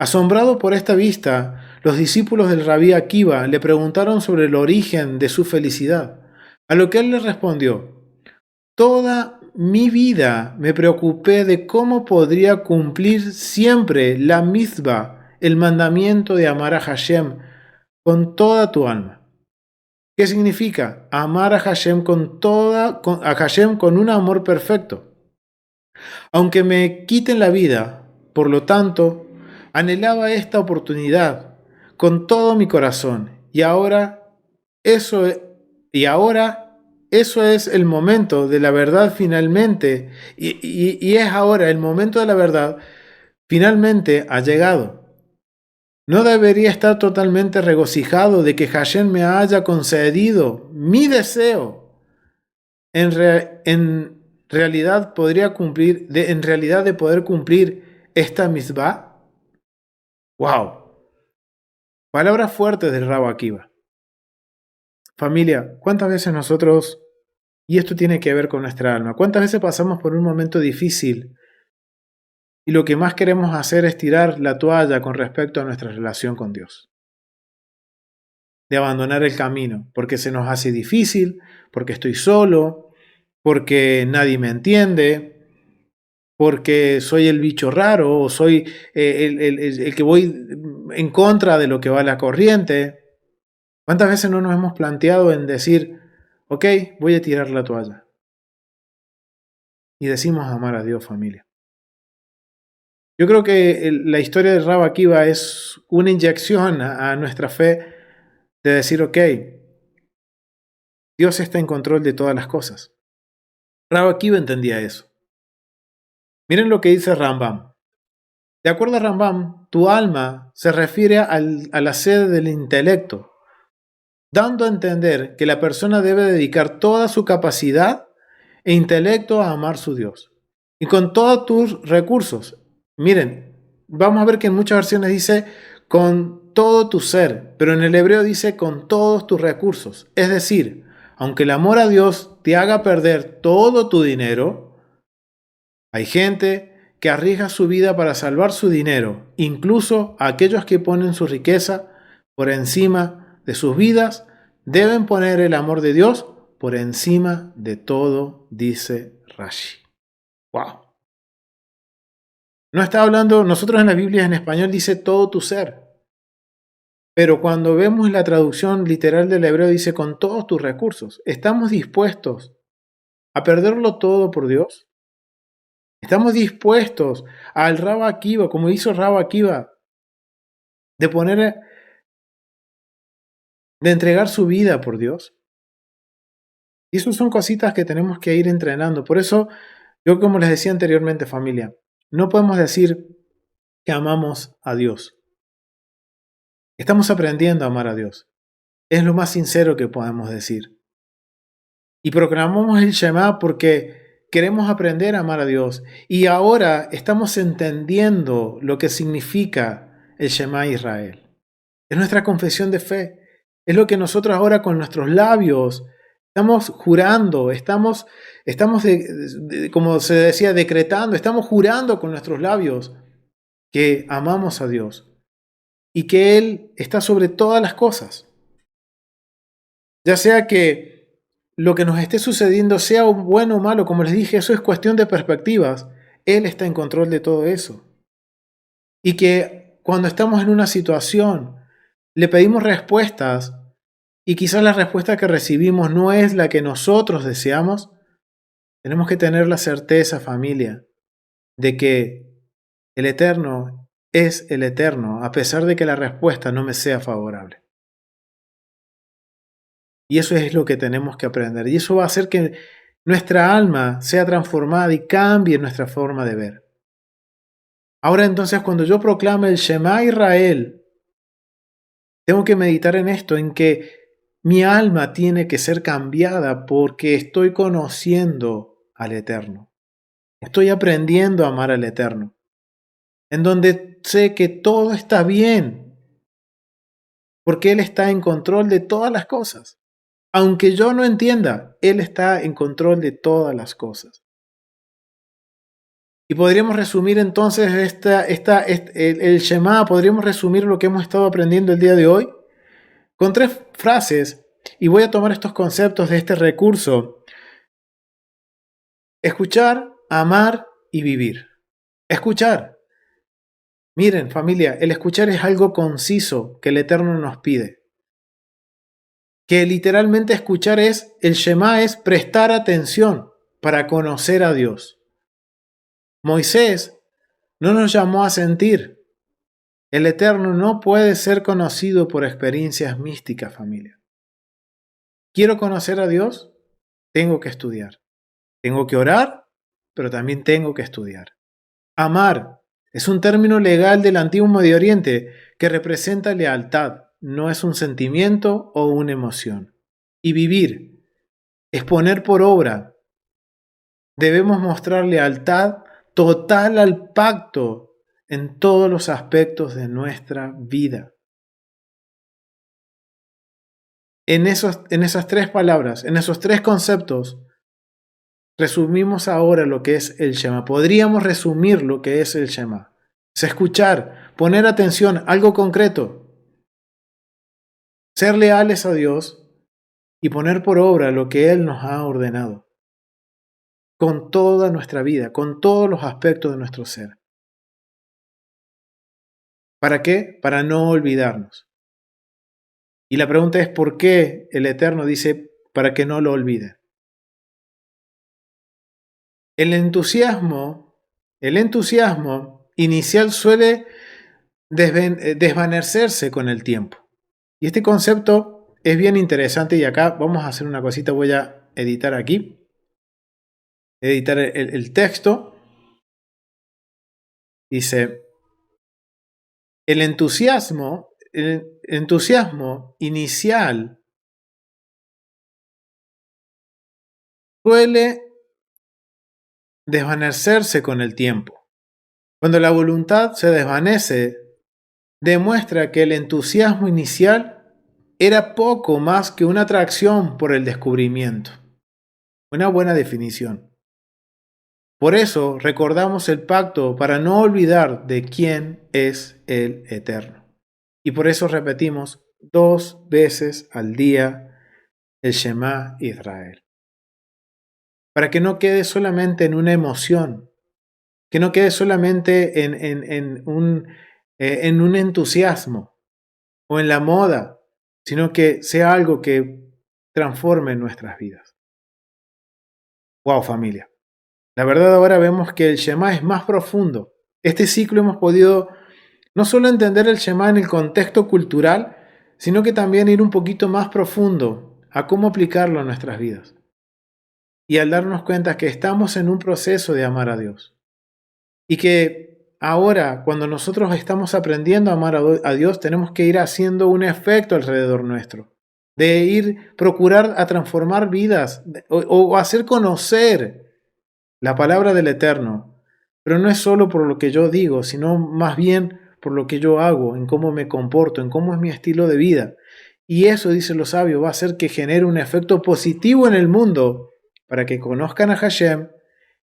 Asombrado por esta vista, los discípulos del Rabí Akiva le preguntaron sobre el origen de su felicidad, a lo que él les respondió: toda mi vida me preocupé de cómo podría cumplir siempre la mitzvah, el mandamiento de amar a Hashem con toda tu alma. ¿Qué significa? Amar a Hashem a Hashem con un amor perfecto. Aunque me quiten la vida, por lo tanto, anhelaba esta oportunidad con todo mi corazón. Y ahora eso es el momento de la verdad finalmente. Y es ahora el momento de la verdad finalmente ha llegado. ¿No debería estar totalmente regocijado de que Hashem me haya concedido mi deseo? En realidad de poder cumplir esta mitzvah. ¡Wow! Palabras fuertes del Rab Akiva. Familia, ¿cuántas veces nosotros, y esto tiene que ver con nuestra alma, cuántas veces pasamos por un momento difícil y lo que más queremos hacer es tirar la toalla con respecto a nuestra relación con Dios? De abandonar el camino, porque se nos hace difícil, porque estoy solo, porque nadie me entiende, porque soy el bicho raro o soy el que voy en contra de lo que va la corriente. ¿Cuántas veces no nos hemos planteado en decir, ok, voy a tirar la toalla? Y decimos amar a Dios, familia. Yo creo que la historia de Rab Akiva es una inyección a nuestra fe de decir, ok, Dios está en control de todas las cosas. Rab Akiva entendía eso. Miren lo que dice Rambam. De acuerdo a Rambam, tu alma se refiere a la sede del intelecto, dando a entender que la persona debe dedicar toda su capacidad e intelecto a amar a su Dios. Y con todos tus recursos. Miren, vamos a ver que en muchas versiones dice con todo tu ser, pero en el hebreo dice con todos tus recursos. Es decir, aunque el amor a Dios te haga perder todo tu dinero, hay gente que arriesga su vida para salvar su dinero, incluso aquellos que ponen su riqueza por encima de sus vidas, deben poner el amor de Dios por encima de todo, dice Rashi. Wow. No está hablando, nosotros en la Biblia en español dice todo tu ser, pero cuando vemos la traducción literal del hebreo dice con todos tus recursos. ¿Estamos dispuestos a perderlo todo por Dios? ¿Estamos dispuestos al Rabba Akiva, como hizo Rabba Akiva, de entregar su vida por Dios? Y eso son cositas que tenemos que ir entrenando. Por eso, yo como les decía anteriormente, familia, no podemos decir que amamos a Dios. Estamos aprendiendo a amar a Dios. Es lo más sincero que podemos decir. Y proclamamos el Shema porque queremos aprender a amar a Dios. Y ahora estamos entendiendo lo que significa el Shema Israel. Es nuestra confesión de fe. Es lo que nosotros ahora con nuestros labios estamos jurando, estamos como se decía, decretando, estamos jurando con nuestros labios que amamos a Dios y que Él está sobre todas las cosas. Ya sea que lo que nos esté sucediendo sea bueno o malo, como les dije, eso es cuestión de perspectivas. Él está en control de todo eso. Y que cuando estamos en una situación, le pedimos respuestas y quizás la respuesta que recibimos no es la que nosotros deseamos, tenemos que tener la certeza, familia, de que el Eterno es el Eterno, a pesar de que la respuesta no me sea favorable. Y eso es lo que tenemos que aprender. Y eso va a hacer que nuestra alma sea transformada y cambie nuestra forma de ver. Ahora entonces, cuando yo proclame el Shema Israel, tengo que meditar en esto, en que mi alma tiene que ser cambiada porque estoy conociendo al Eterno. Estoy aprendiendo a amar al Eterno. En donde sé que todo está bien, porque Él está en control de todas las cosas. Aunque yo no entienda, Él está en control de todas las cosas. Y podríamos resumir entonces el Shema, podríamos resumir lo que hemos estado aprendiendo el día de hoy con 3 frases, y voy a tomar estos conceptos de este recurso. Escuchar, amar y vivir. Escuchar. Miren, familia, el escuchar es algo conciso que el Eterno nos pide. Que literalmente escuchar el Shema es prestar atención para conocer a Dios. Moisés no nos llamó a sentir. El Eterno no puede ser conocido por experiencias místicas, familia. ¿Quiero conocer a Dios? Tengo que estudiar. Tengo que orar, pero también tengo que estudiar. Amar es un término legal del antiguo Medio Oriente que representa lealtad, no es un sentimiento o una emoción. Y vivir es poner por obra. Debemos mostrar lealtad total al pacto en todos los aspectos de nuestra vida. En esas 3 palabras, en esos 3 conceptos, resumimos ahora lo que es el Shema. Podríamos resumir lo que es el Shema. Es escuchar, poner atención, algo concreto. Ser leales a Dios y poner por obra lo que Él nos ha ordenado. Con toda nuestra vida, con todos los aspectos de nuestro ser. ¿Para qué? Para no olvidarnos. Y la pregunta es ¿por qué el Eterno dice para que no lo olvide? El entusiasmo inicial suele desvanecerse con el tiempo. Y este concepto es bien interesante y acá vamos a hacer una cosita, voy a editar aquí, editar el texto. Dice, El entusiasmo inicial suele desvanecerse con el tiempo. Cuando la voluntad se desvanece, demuestra que el entusiasmo inicial era poco más que una atracción por el descubrimiento. Una buena definición. Por eso recordamos el pacto para no olvidar de quién es el Eterno. Y por eso repetimos 2 veces al día el Shema Israel. Para que no quede solamente en una emoción, que no quede solamente en un entusiasmo o en la moda, sino que sea algo que transforme nuestras vidas. ¡Wow, familia! La verdad ahora vemos que el Shema es más profundo. Este ciclo hemos podido no solo entender el Shema en el contexto cultural, sino que también ir un poquito más profundo a cómo aplicarlo a nuestras vidas. Y al darnos cuenta que estamos en un proceso de amar a Dios. Y que ahora, cuando nosotros estamos aprendiendo a amar a Dios, tenemos que ir haciendo un efecto alrededor nuestro. De ir procurar a transformar vidas o hacer conocer la palabra del Eterno. Pero no es solo por lo que yo digo, sino más bien por lo que yo hago, en cómo me comporto, en cómo es mi estilo de vida. Y eso, dicen los sabios, va a hacer que genere un efecto positivo en el mundo para que conozcan a Hashem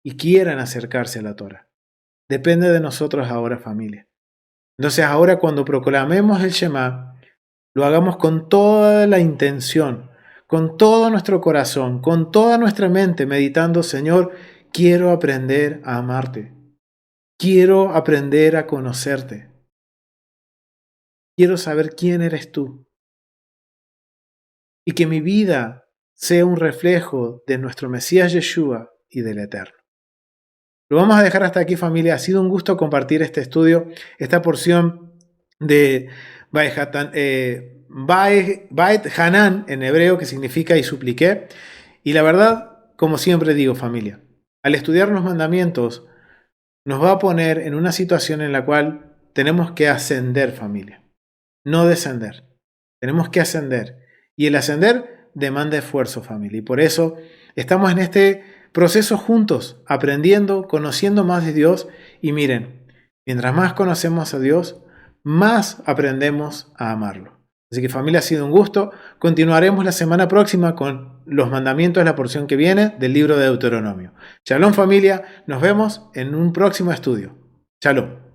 y quieran acercarse a la Torah. Depende de nosotros ahora, familia. Entonces ahora cuando proclamemos el Shema, lo hagamos con toda la intención, con todo nuestro corazón, con toda nuestra mente, meditando, Señor, quiero aprender a amarte. Quiero aprender a conocerte. Quiero saber quién eres tú. Y que mi vida sea un reflejo de nuestro Mesías Yeshua y del Eterno. Lo vamos a dejar hasta aquí, familia. Ha sido un gusto compartir este estudio, esta porción de Bait Hanan en hebreo, que significa y supliqué. Y la verdad, como siempre digo, familia, al estudiar los mandamientos, nos va a poner en una situación en la cual tenemos que ascender, familia, no descender. Tenemos que ascender. Y el ascender demanda esfuerzo, familia. Y por eso estamos en este proceso juntos, aprendiendo, conociendo más de Dios. Y miren, mientras más conocemos a Dios, más aprendemos a amarlo. Así que, familia, ha sido un gusto. Continuaremos la semana próxima con los mandamientos de la porción que viene del libro de Deuteronomio. Shalom, familia. Nos vemos en un próximo estudio. Shalom.